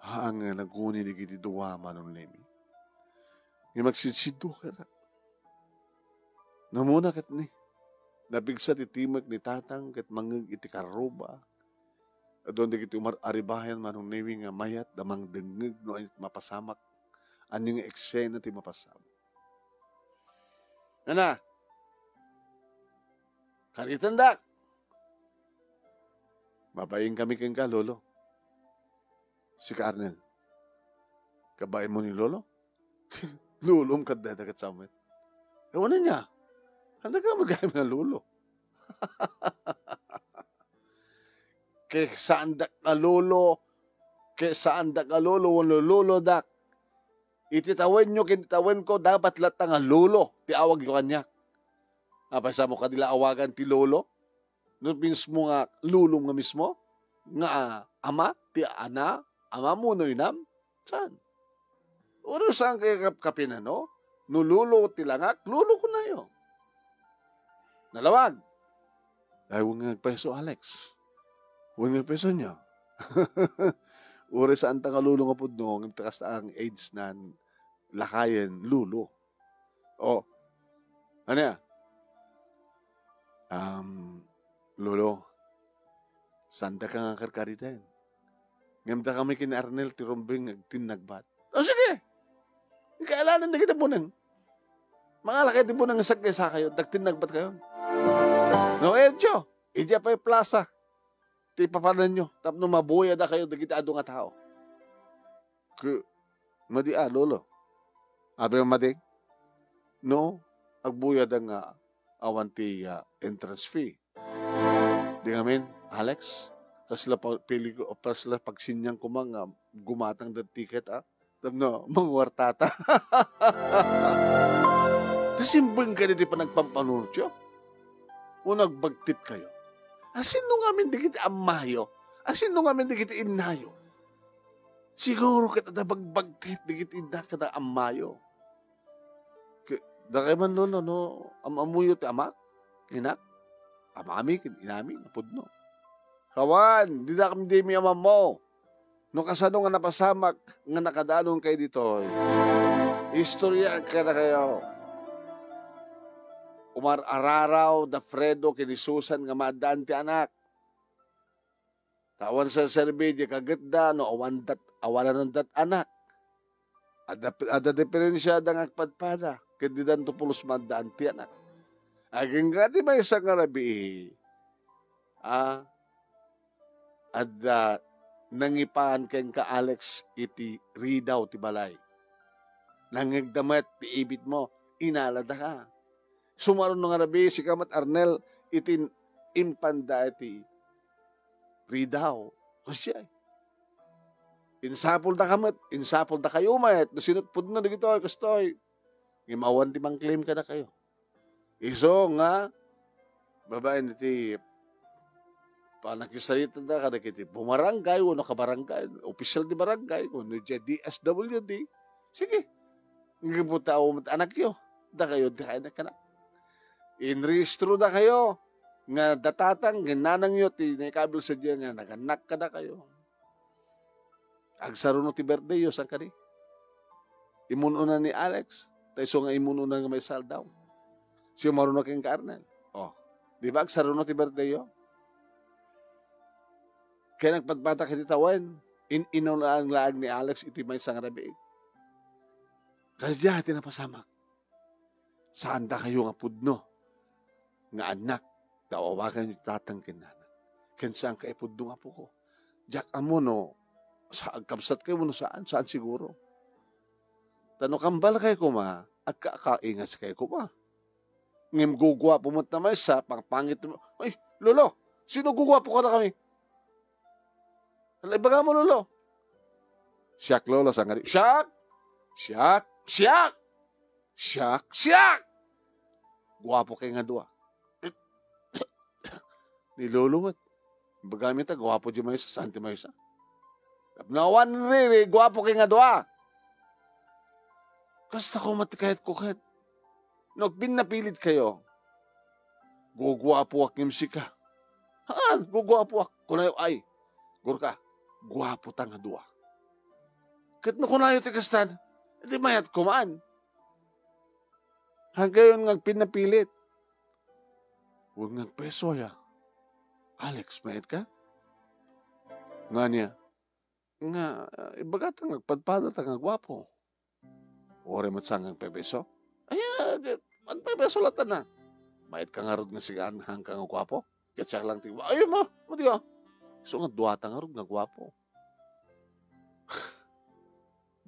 Hang nga naguni ni kiti duwa manong nemi. Yung magsitsido ka na. Namuna kat ni. Nabigsa titimag ni tatang kat mangag iti karuba. Doon di kiti umar-aribahan manong nemi nga mayat damang dengeg no ay mapasamak. Ano yung eksena ti mapasamak. Nana, karitandak. Mabaying kami kang ka, Lolo. Si Carnel. Kabayin mo ni Lolo? Lulom ka dadagat sa amin. Ewan na niya. Handa ka magayam na Lolo. Kaya saan dak ka Lolo, wala Lolo dak. Ititawin nyo, kinitawin ko, dapat latang nga Lolo. Ti awag yung kanya. Apasa mo kanila awagan ti Lolo? No mismo nga lulong nga mismo? Nga ama? Ti ana? Ama mo no inam? Saan? Uro saan kayo kapinano? No Lolo ti langak? Lolo ko na yun. Nalawag. Ay, huwag nga peso, Alex. Huwag nga peso niya. Uri saan ta nga lulo nga po doon, takas ang age na lakayan lulo. Oh, ano ya? Lolo, sanda ka nga karkaritan. Ngamda kami kina Arnel, tirumbing, agtinagbat. O sige, kaalanan na kita po nang. Mga lakay di po nang isagay sa kayo, dagtinagbat kayo. No, edyo, idya pa yung plaza. Ti papanan nyo, tapno mabuya da kayo, dagita ado nga tao. Madi lolo. Abi madig? No, agbuya da nga awanti entrance fee. Di ngamin, Alex, kasla pili ko, kasla pagsinyang ko mga gumatang da ticket, tapno, mangwartata. Kasimbang ka di pa nagpampanurtyo. O nagbagtit kayo. Asin nung amin di kita amayo. Asin nung amin di kita inayo. Siguro kita na bagbagtit di kita ina ka na amayo. Da kay man lolo, no, amamuyo ti amak, inak, amami, inami, napudno. Kawan, di na kami di mi amam mo. No kasano nga napasamak, nga nakadanon kayo dito. Istorya ka na kayo. Umar araraw, da Fredo, kinisusan nga madaan ti anak. Tawan sa serbidya, kaganda, no, awalan ng dat anak. Ada diferensya da nga agpadpada. Kadi dan to pulos madaan ti anak. Aging nga di may isang arabi, ada nangipahan ken ka Alex iti ridaw ti balay. Nangigdamat ti ibit mo, inalada ka. Sumaron ng arabi, si Kamat Arnel, itin impanda iti ridaw. O siya, insapol da kamat, insapol da kayo mayat, nasinutpud na dito, kastoy. Imawan di mang claim ka na kayo. Iso nga, babae niti, panakisalita na ka na kiti, bumarangay, wano ka barangay, official di barangay, wano dya DSWD. Sige, hindi po tao anak yo, da kayo, di kayo na ka na. Inrehistro da kayo, nga datatang, ginanang yo, tinikabil sa dyan, nga naganak ka na kayo. Agsaruno ti birthday yo, saan ka ni? Imununa ni Alex, tayo nga imununa nga may saldaw. Siya marunong kang Arnel. Oh, di ba, agsaruno ti birthday yo? Kaya nagpadbata kititawan, inunaan laag ni Alex, iti may sang rabi. Kasi diya, tinapasamak. Saan da kayo nga pudno? Nga anak, tawawagan yung tatang kinana. Kensaan ka ipudno nga po ko. Jack amo no, sa agkabsat kayo no saan siguro. Tano kambal kayo kuma, agkakaingas kayo kuma. Ngem gugwa pumot na may sa pangpangit mo. Ay, lolo, sino gugwa po ka na kami? Ibaga mo, lolo. Siyak, lolo, sangari. Siyak! Siyak! Siyak! Siyak! Siyak! Guwapo kayo nga dua. Ni lolo mat. Ibaga mi ta, guwapo di may sa santi may sa. Nawan rin, guwapo kayo nga dua. Kasta ko matikahit ko kahit. No, pinapilit kayo. Guguwapo ak imsika. Haan, guguwapo ak. Kunayo ay. Gurka, guwapo ta nga dua. Kahit na kunayo ti kastan, hindi mayat kumaan. Hanggayon nga pinapilit. Huwag nga peso ya. Alex, mayat ka? Nga niya. Nga, ibagat nga padpada ta nga guwapo. Ore mat sangang pebeso. Ay, magpebeso latan na. Mayat ka nga rod nga sigaan hanggang nga guwapo. Katsak lang tingwa. Ay mo, di ka. So nga duwata nga rod nga guwapo.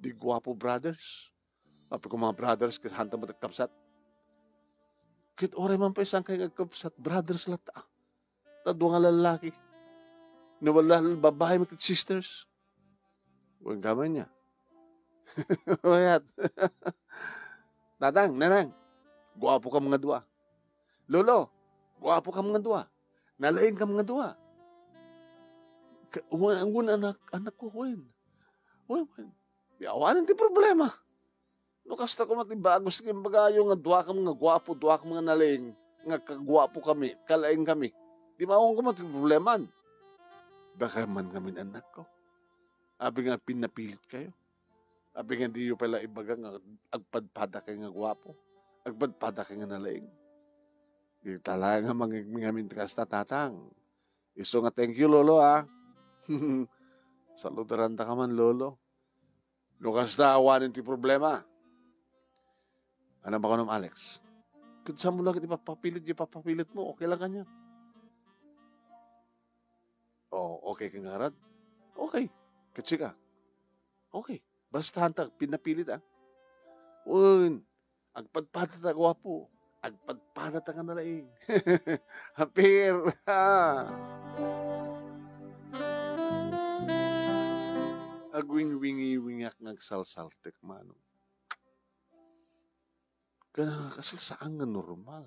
Di guwapo brothers. Api ko mga brothers kasi hanta matagkapsat. Kit ore man pa isang kay nagkapsat. Brothers lata. Tadwa nga lalaki. Nawala babae makit sisters. Huwag gaman niya. Mayat. Nanang, guwapo ka mga dua. Lolo, guwapo ka mga dua. Nalain ka mga dua. Ang anak ko, Wen. Yawanan ti problema. No kasta ko matibagos kayong bagayo nga dua ka mga guwapo, dua ka mga nalain. Nga kagwapo kami, kalain kami. Di maawang ko mati probleman. Baka man kami anak ko. Abi nga pinapilit kayo. Abi nga di yung pala ibaga nga agpadpada kayo nga gwapo. agpadpada ka nga nalaing. Di talaga mangigamin ka sa tatang. Iso nga thank you, Lolo, ha. Saludaran ta ka man, Lolo. Lukas na awanin ti problema. Ano ba ko ng Alex? Kung saan mo lang ipapapilit mo, okay lang kanya. Oh, okay kang harad? Okay. Katsi ka? Okay. Basta hantag, pinapilit, ha. Un, agpadpada ta gwapo. Agpadpada ta ka nalaing. Hapir, ha. Agwing-wingi-wingak ngagsalsaltek manong. Kana kasal saan nga normal.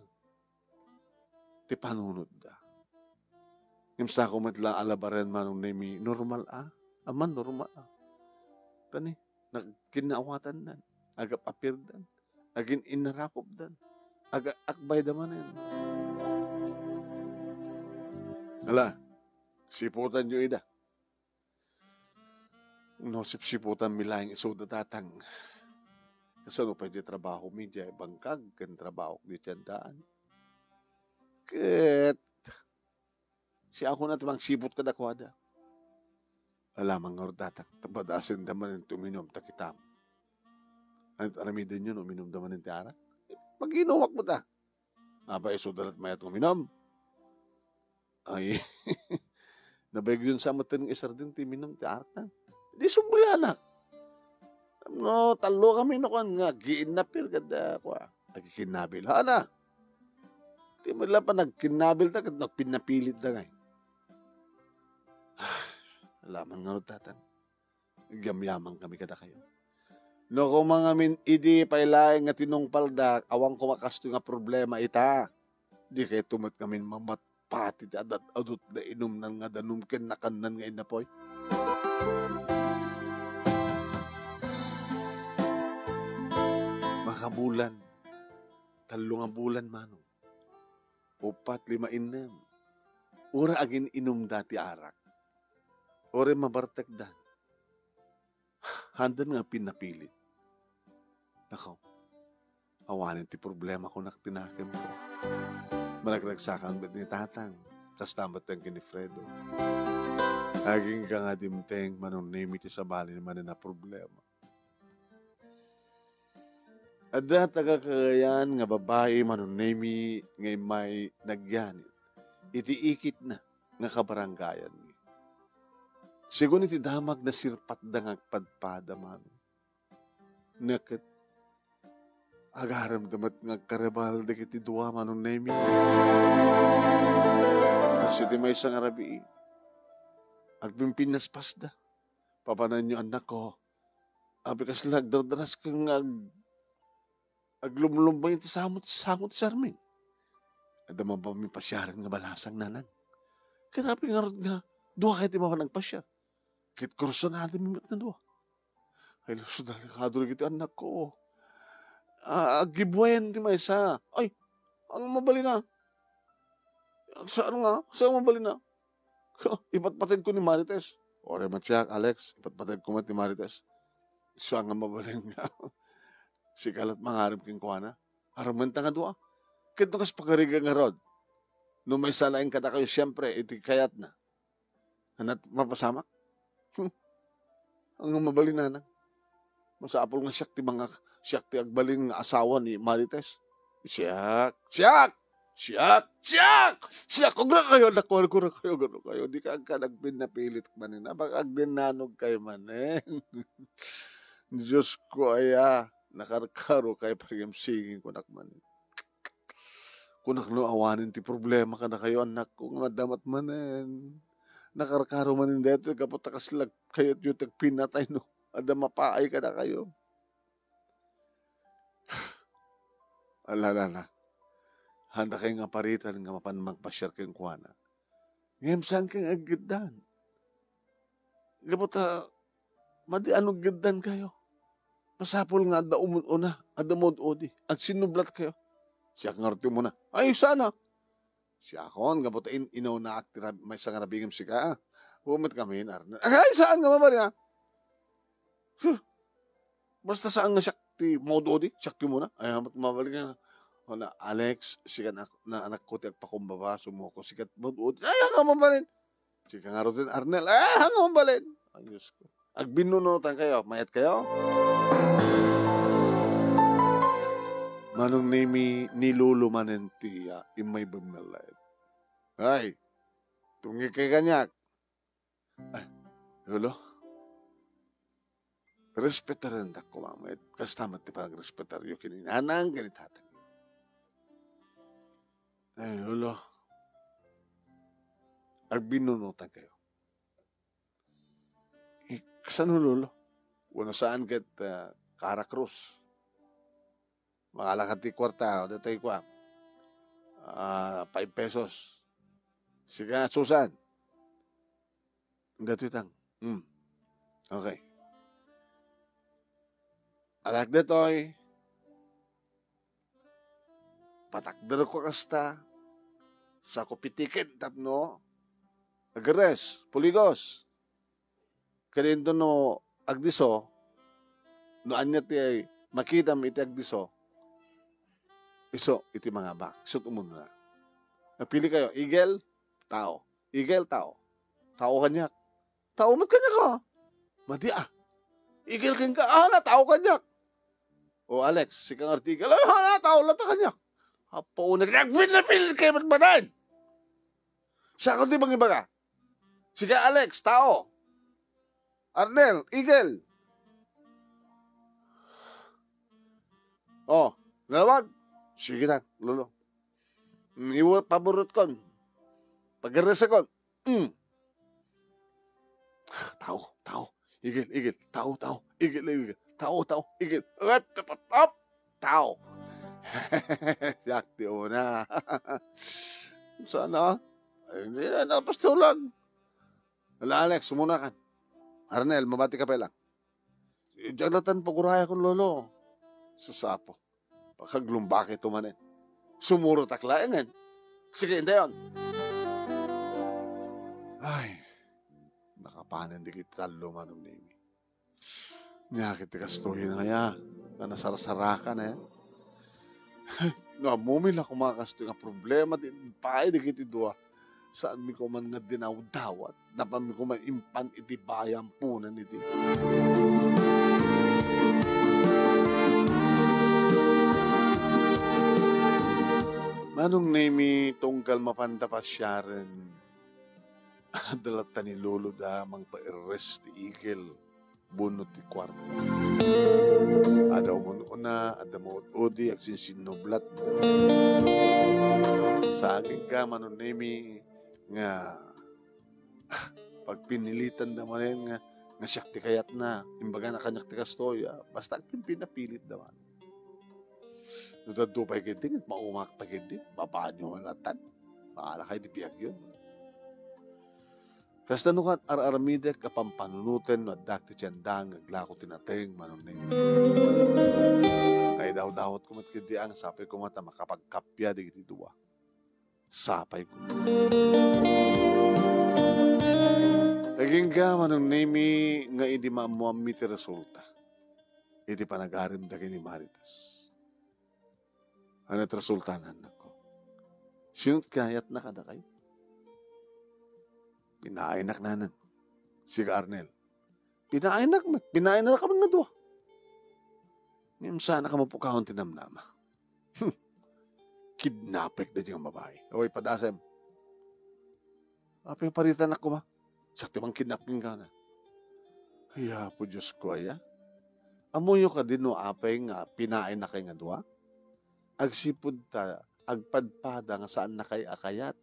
Ti panunod da. Imsa ko matla alabaren manong nemi normal aman normal Tani, nagkinaawatan dan, agap apir dan, agin inarakop dan, aga akbay damanin. Ala, siputan nyo ida. No, siputan milayang isuda datang. Kasano pa di trabaho mi di bangkag, kan trabaho di tiyandaan. Ket, si ako na tamang sipot kadakwada. Alamang nga datang, tabadasin daman yung tuminom takitam. Ano aramidan yun, uminom daman yung tiara? Mag-inuwak mo ta. Aba, isudalat mayat uminom. Ay, nabayag yun sa matan ng isar din, timinom tiara na. Di sumulanak. No, talo kami na kung nga, giinapir kada ko. Nagkikinabil. Hana. Di mo lang pa nagkinabil ta, kad nagpinapilit na ngay. Alaman nga tatang. Gyamyaman kami kada kayo. No, kung mga idi pailaing nga tinong paldak, awang kumakasto nga problema ita. Di kayo tumat kami mamatpati adat adut na inom nan nga danum ken nakanan nga inapoy. Makabulan. 3 nga bulan manong. 4, 5 inam. Ura agin inom dati arak. Ora mabartek dan. Handan nga pinapilit. Nakaw, awanin ti problema ko nak tinakim ko. Managragsakan ba't ni tatang, kastambat ang kinifredo. Aging ka nga dimteng manunimi ti sabali naman na problema. Ada tagakagayan nga babae manunimi ngay may nagyanit. Iti-ikit na nga kabaranggayan ni. Sigun iti damag na sirpat da ngagpadpada man. Nakat agaram damat ngagkarabal da kiti duwa manong nemi. Kasi di may isang arabi. Agpimpinas pasda. Papanan nyo anak ko. Abi kas lagdardaras kang aglumlumbay iti samot ti sarming. Adaman pa may pasyaran nga balasang nanan. Kanapi nga rod nga duwa kayo ti mama nagpasyar. Kit kurso natin mimit na doon. Ay, luso delikado rin kita anak ko. Gibuhen di may isa. Ay, ang mabali na. Saan nga? Saan mabali na? Ipatpatid ko ni Marites. Ore matyak, Alex. Ipatpatid ko ni Marites. Saan nga mabali nga? Sikalat mangarap king kuha na. Haramanta nga doon. Kit nung kas pagkariga nga rod. Nung may salaing kata kayo, siyempre, iti kayat na. Hanat mapasamak. Ang mabalin na nang. Masapol nga siyak ti agbalin nga asawa ni Marites. Siyak! Kugra kayo, nakuha ko na kayo, gano'n kayo. Di ka nagpinapilit manin. Baka agdinanog kayo manin. Diyos ko aya, nakarkaro kayo pag-imsingin ko nakmanin. Kung nakluawanin ti problema ka na kayo, anak ko, madamat manin. Nakarkaro manin dito, kapot nakaslag kayo at yung tagpinatay, no? Ada mapaay ka na kayo. Alala. Handa kayo nga paritan nga mapanmagpasyar kayong kuwana. Ngayon saan kayong agiddan? Kapot madi anong giddan kayo? Masapol nga ada una, ada mod-odi. At sinublat kayo. Siya ngarti mo na. Ay, sana. Siya akon, kapot inaw na aktira, may isang rabingam si ka. Humit kami, ay, saan nga mabali ha? Basta saan nga siya ti mod-odi? Siya ti mo na? Ay, mabali nga. na Alex, sikat na anak ko ti agpakumbaba, sumuko, sikat budud, ay, hanga mabalin. Sika nga rin Arnel, ay, hanga mabalin. Ay, Diyos ko. Agbinunutan kayo, mayat kayo. Manong nimi nilulumanen tiya, imay bumilayad. Ay, tungi kay kanyak. Ay, Lolo, respetaran da ko mamay, kastamat ti parang respetaryo kininanang ganitatan. Ay, Lolo, agbinunutan kayo. Kasano, Lolo? Wala saan kat Caracruz. Makalakad ti kwarta, o datay ko 5 pesos. Sige, Susan. Dato itang. Okay. Alak datoy. Patakdar ko kasta. Sa kupitikin tapno. Agares, puligos. Kalindo no agdiso. No anya ti ay makita mo iti agdiso. Iso, iti mga bak. Isot umuno na. Napili kayo, igel, tao. Igel, tao. Tao kanyak. Tao mat kanyak ka. Madi igel kin ka. Na tao kanyak. O Alex, si kang artikel. Na tao lata kanyak. Hapo na kanyak. Pinapil kayo matbatan. Siya kung di bang iba ka. Si kang Alex, tao. Arnel, igel. Nawag. Sige na, Lolo. Iwa paborot kon. Pag-aresa kon. Tao. Igil. Tao. Igil. Tao. Igil. Tao. Yakti mo na. Sana. Hindi na, napastulan. Wala, Alex, sumuna kan. Arnel, mabati ka pa lang. Diyaglatan po kuraya kon, Lolo. Susapo. Pagkaglumbaki tumanin. Sumuro taklayan. Sige, hindi yun. Ay, nakapanin di kita lumanong nimi. Niyakit ti kastuhin na kaya. Na nasarsaraka na yan. Ay, namumila kumakasto nga problema. Paay di kiti dua. Saan mi ko man nga dinawdawat. Napan mi ko man impan iti bayang punan iti. Manong nemi tunggal mapanda pa siya rin. Dalat ni Lolo da mang pa-arrest ti Igel. Bunot ti kwarto. Adaw mo na, ada mo odi, agsinsinoblat. Sa akin ka, manong nemi nga pag pinilitan naman nga siyak ti kayat na. Imbaga na kanyak ti kastoya. Basta pinapilit naman. Nudado pa gindi, maumak pa gindi, babaan nyo malatan. Maala kayo di biyag yun. Kasta nukat ar-aramide kapampanunuten no adakti tiyandang aglako tinateng manunin. Kaya daw-dawat kumat kindi ang sapay ko mata makapagkapya di kiti duwa. Sapay ko. Naging ka manunimi nga hindi maamuami ti resulta. Iti panagarim da ni Maritas. Ano at resultanan ako? Sinot kayat na kada kayo? Pinainak nanan. Si Arnel. Pinainak ka man nga doon. Ngayon sana ka mapukahon tinamnama. Kidnapek na diyang babae. Oy, padasem. Apa yung paritan ako ma? Sakti bang kidnapping ka na? Kaya po Diyos ko aya. Amuyo ka din no apay nga pinainak kay nga doon. Agsipod ta, agpadpada nga saan na kay akayat.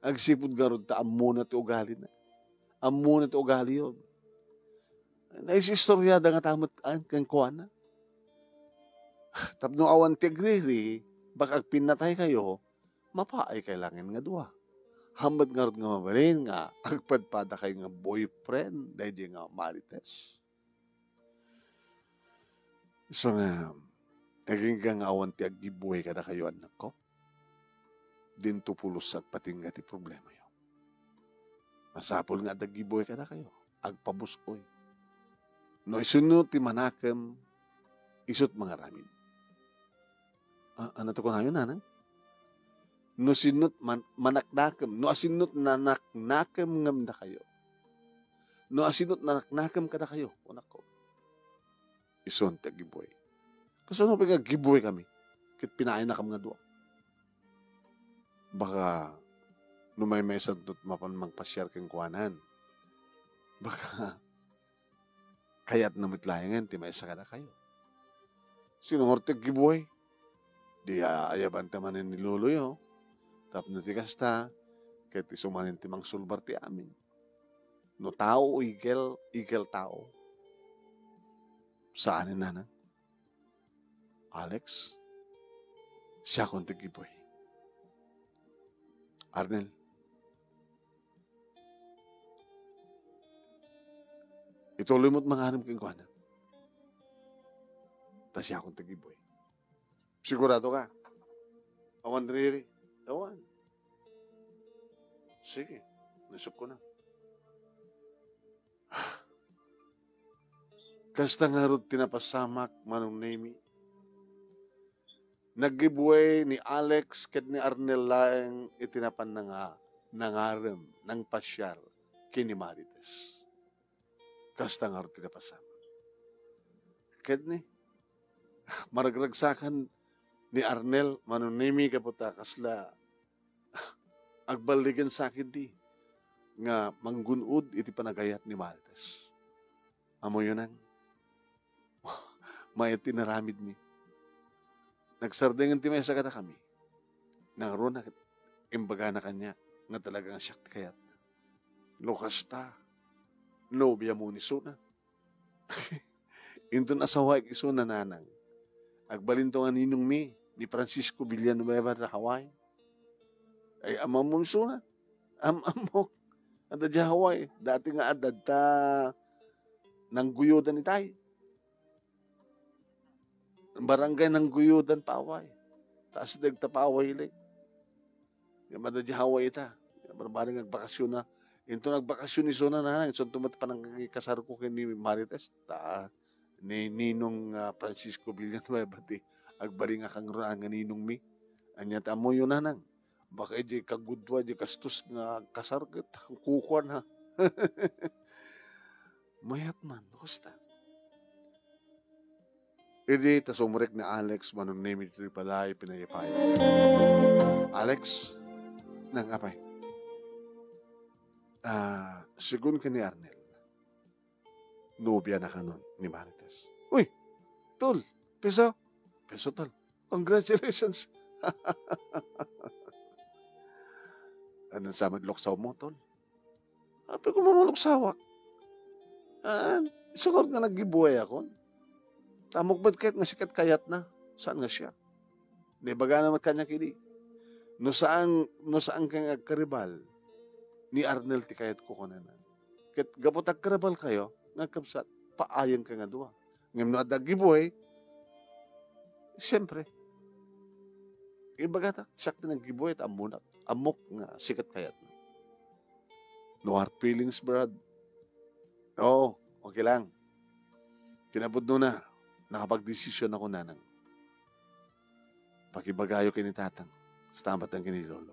Agsipod garod ta, amuna ti ugali na. Amuna ti ugali yun. Naisistorya da nga tamot kang kuha na. Tapno awan ti agriri, baka pinatay kayo, mapaay kailangan nga duwa. Hambad nga rin nga mabalin nga, agpadpada kayo nga boyfriend, dahil nga marites. So nga, naging kang awan ti agibuhay ka na kayo, anak ko. Dinto pulos at pating nga ti problema yun. Masapol nga agibuhay ka na kayo. Agpabusoy. No isunod ti manakam, isot mga ramin. ano to ko na yun, nanang? No sinot manaknakam, no asinot nanaknakam ngam na kayo. No asinot nanaknakam ka na kayo, anak ko. Ison ta giboy. Kasano pa nga giboy kami? Kit pinaay na kam nga duwa. Baka no may santot mapan magpasyar kang kuanan. Baka kayat na mitlayangan ti may sakada kayo. Sino ngorte giboy? Di ayaban tamanin ni lolo yo. Tap na ti kasta, kahit isumanin ti mang sulbar ti amin. No tao, igel tao. Saan na? Alex, siya kong tigiboy. Arnel, ituloy mo't mga hanam kong kuhanan. Ta siya kong tigiboy. Sigurado ka? Awan riri. Awan. Sige, nasok ko na. Kasta nga rin tinapasamak manong nemi. Naggibuhay ni Alex ket ni Arnel lang itinapan na nga nangarem ng pasyar kini Marites. Kasta nga rin tinapasamak. Ket ni maragragsakan ni Arnel manong nemi kaputa kasla agbaligan sakit di nga manggunud iti panagayat ni Marites. Amo yun ang may tinaramid mi. Nagsardingan ti may sakata kami. Nangro na imbaga na kanya nga talagang siyak kayat. Lukas ta. Nobya mo ni Suna. Intun asawa ikisuna nanang. Agbalinto nga ninong mi ni Francisco Villanueva sa Hawaii. Ay amam mo ni Suna. Amok. Ada di Hawaii. Dati nga adad ta nang guyudan ni tayo. Barangay ng guyudan paway. Taas dagta paway ilig. Yung madadya Hawaii ita. Barbaring nagbakasyon na. Ito nagbakasyon ni Sona na. Ito tumat pa ng kasar ko kay ni Marites. Ni Ninong Francisco Villanueva. Agbaring akang raan nga Ninong mi. Anyat amo yun na nang. Baka di kagudwa, di kastos nga kasar. Kukuha na. Mayat man. Kusta? Idi, tasumurek ni Alex, manong name ito palay, pinayapay. Alex, nang apay. Sigun ka ni Arnel, nobya na ka nun ni Marites. Uy, tol, peso tol. Congratulations. Anong sa magluksaw mo, tol? Ape ko mamuluksawa. Sugod nga naggibuhay ako. Tamok ba't kahit nga sikat kayat na? Saan nga siya? Di baga naman kanya kini. No saan kang karibal ni Arnel ti kayat ko kunanan. Kat gapot karibal kayo, nagkabsat, paayang ka nga duwa. Ngayon no adagiboy, siyempre, ibaga ta, sakti ng giboy at amunak, amok nga sikat kayat na. No hard feelings, brad. Oo, okay lang. Kinabot na. Nakapag-desisyon ako nanang. Pakibagayo kini tatang. Sa tamat ang kinilolo.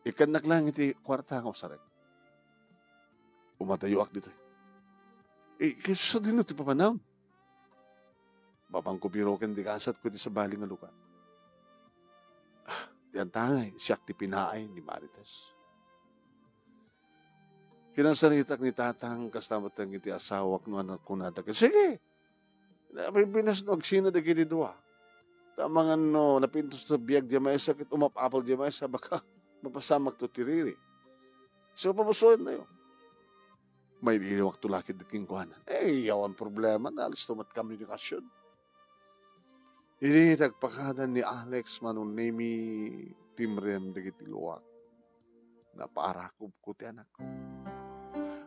Ikanak lang iti kwarta ako sarek. Umatayo ak dito. Kaya din ito papanahon. Babang kubiroken di kasat ko iti sa baling nga luka. Yan tangay, siyak ti pinaay ni Marites. Kinasaritak ni tatang kastamat ang iti asawak no anak ko natak. Sige! May binasnog sino da gini dua. Tamangan no, napintos sa biyag di may sakit, umapapal di may sa baka mapasamak to tiriri. So, pamusuin na yun. May iliwak to lakid king kuhanan. Yawan problema, nalis tumat komunikasyon. Ini tagpakadan ni Alex manong nemi timrem da gitiluwak. Napaarakub ko ti anak ko.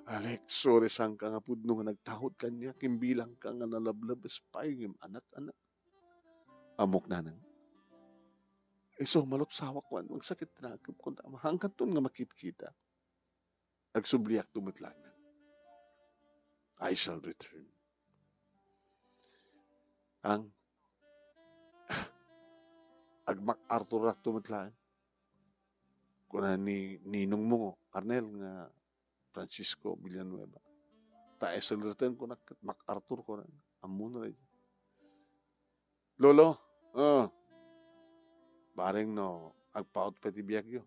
Alex, sorry sang ka nga pudno nga nagtahod kanya, kimbilang ka nga nalablabas pa yung anak-anak. Amok nanang. So, malupsawak ko, magsakit na akab kung tama. Hanggang to nga makit-kita. Agsubliak tumitlang na. I shall return. Ang ag MacArthur rak tumitlaan. Kuna ni Ninong mo, Arnel, nga Francisco Villanueva. Ta esalirten ko na MacArthur ko na. Amun na rin. Lolo, bareng no, agpaot pa ti biyag yo.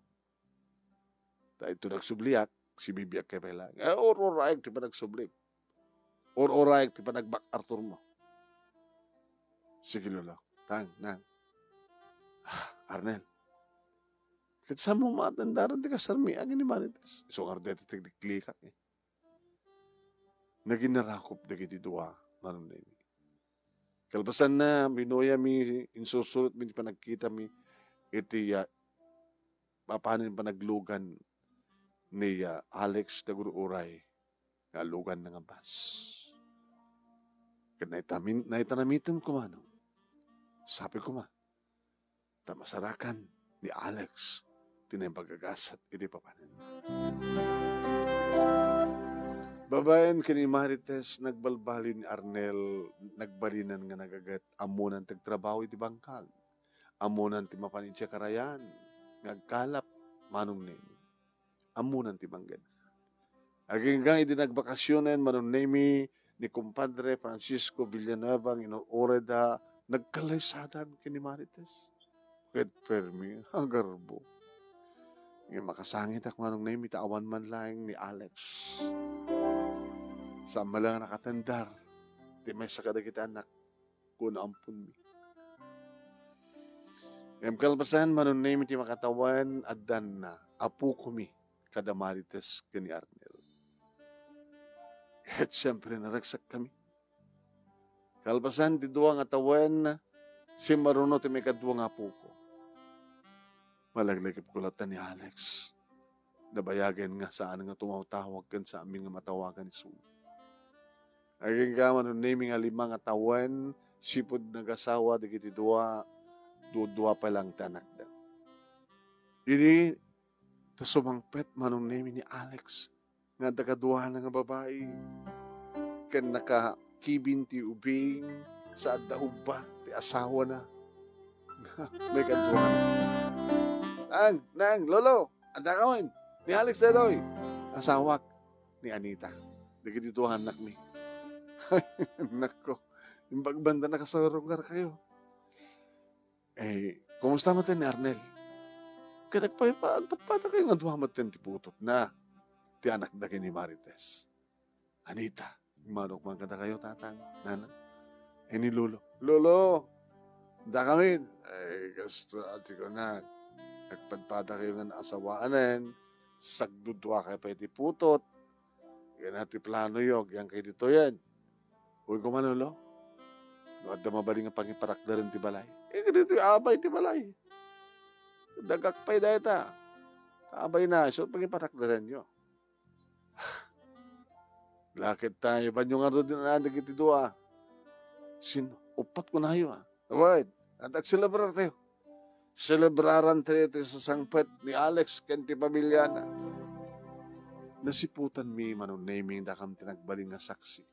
Ta ito nagsubliak, si bibiyag kay pala. Or-orayag ti pa nagsublik. Or-orayag ti pa nag-MacArthur mo. Sige lolo, tang, nang. Arnel, kasi mo matandaran di kasarmian ni Marites. So, arde ti tigliklikak eh. Naginarakop na kiti dua, manon na ini. Kalpasan na, binuya mi, insusulot mi, panagkita mi, iti papanin panaglugan ni Alex Tagururay, nga lugan ng abas. Kaya naitanamitan ko mano, sabi ko ma, tamasarakan ni Alex, tinayang iti papanin. Babayan kini Marites, nagbalbali ni Arnel, nagbalinan nga nagagat, amunan tagtrabaho iti bangkag, amunan ti mapaninsiya karayan, nagkalap, manong nemi, amunan ti banggan. Aginggang iti nagbakasyonen, manong nemi, ni kumpadre Francisco Villanueva, inuoreda, nagkalaysadan kini Marites. Ket permi, agarbo. Ngayon makasangit ak manong nemi, taawan man lang ni Alex. Sama lang nakatandar, di may sakada kita anak, kung ampun mi. Ngayon kalpasan, manong nemi ti makatawan, adan na, apu kumi, kada Marites kani Arnel. At siyempre naragsak kami. Kalpasan, ti duwang atawan, si Maruno ti may kaduwang apu ko. Malaglagip kulatan ni Alex. Nabayagan nga saan nga tumawtawag kan sa aming nga matawagan ni Sue. Aging gaman nun naming nga 5 atawan, sipod nag-asawa, digiti dua pa lang tanak da. Ini, tasumangpet manong naming ni Alex, nga dagaduha na nga babae, kan nakakibin ti ubing, sa daub ba, ti asawa na, may kaduha na. Nang, lolo, anda kawin, ni Alex Dedoy, asawak ni Anita. Digiti tuhan anak mi. Nako, yung bagbanda nakasarungar kayo. Kumusta matin ni Arnel? Kadagpata kayo nga duha matin ti putot na ti anak da ni Marites. Anita, manok man kada kayo tatang, nana. Ni Lolo. Lolo, da kami. Gusto ati ko na. Nagpadpada kayo nga naasawaanan, sagdudwa kayo pa iti putot, yan ati plano yog, yan kayo dito yan. Huwag ko manolo, no, at mabaling ang pangiparakda rin ti balay. Dito abay ti balay. Dagakpay dahil ta. Abay na, so pangiparakda rin nyo. Lakit tayo, ba nyo nga rin din na iti dua? Upat ko na kayo Wait, at agsilabrar tayo. Celebraran tayo sa sangpet ni Alex kenti pamilyana. Nasiputan mi manong naming dakam tinagbaling nga saksi.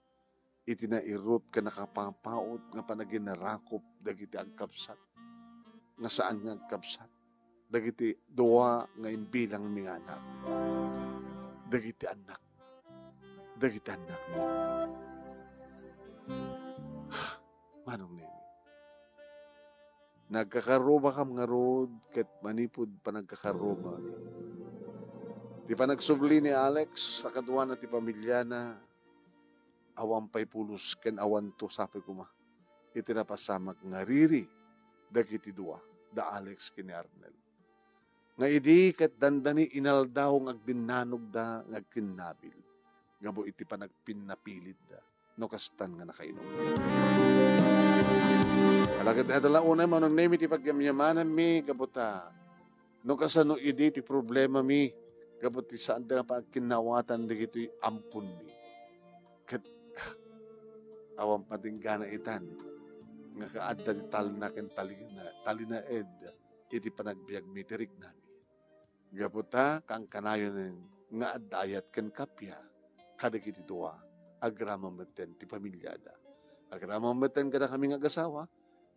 Iti na irot ka nakapampaot nga panagin na rakop dagiti agkapsat. Nga saan nga agkapsat? Dagiti duwa nga imbilang mi anak. Dagiti anak. Dagiti anak mi. Manong naming. Nagkakaroba kam nga rod, ket manipod pa nagkakaroba. Di pa nagsubli ni Alex, sa kaduwa na ti pamilya na, awan pa'y pulos, ken awan to, sabi ko ma, itinapasamag nga riri, dagiti dua, da Alex kini Arnel. Nga idi, ket dandani inaldaw ng agdinanog da, ng agkinabil. Nga bo iti pa nagpinapilit da, no kastan nga nakainom. Alagad na dala unay manong name iti pagyamyamanan mi, kabuta. No kasano idi ti problema mi, kabuti saan da pa kinawatan di iti ampun mi. Kat awang patinggana itan, nga kaadda di talina ken talina ed, iti panagbiag mi tirik nami. Kabuta kang kanayon nga adayat ken kapya, kadag iti dua, agramameten ti pamilyada. Agramameten kada kami nga gasawa,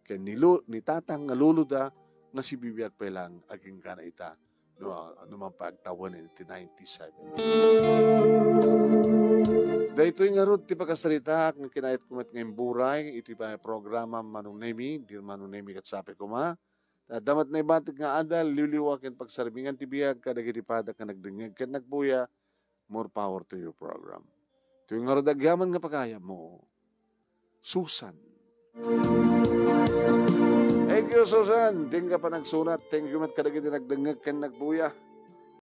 ken ni tatang nga luluda, nga si bibiyag pa lang aging kana ita no man pagtawan in 1997. Dahito nga rod ti pagkasalita nga kinayat kumat ngayong buray iti pa programa manunemi di manunemi kat sapi ko ma damat na ibatik nga adal liwliwakin pagsarbingan ti biyag kadagiti padak nga nagdengeg ken nagbuya more power to your program. Ito nga rod agyaman nga pagaya mo Susan. Thank you, Susan. Ting ka pa nagsunat. Thank you mat kadagiti nagdengeg ken nagbuya.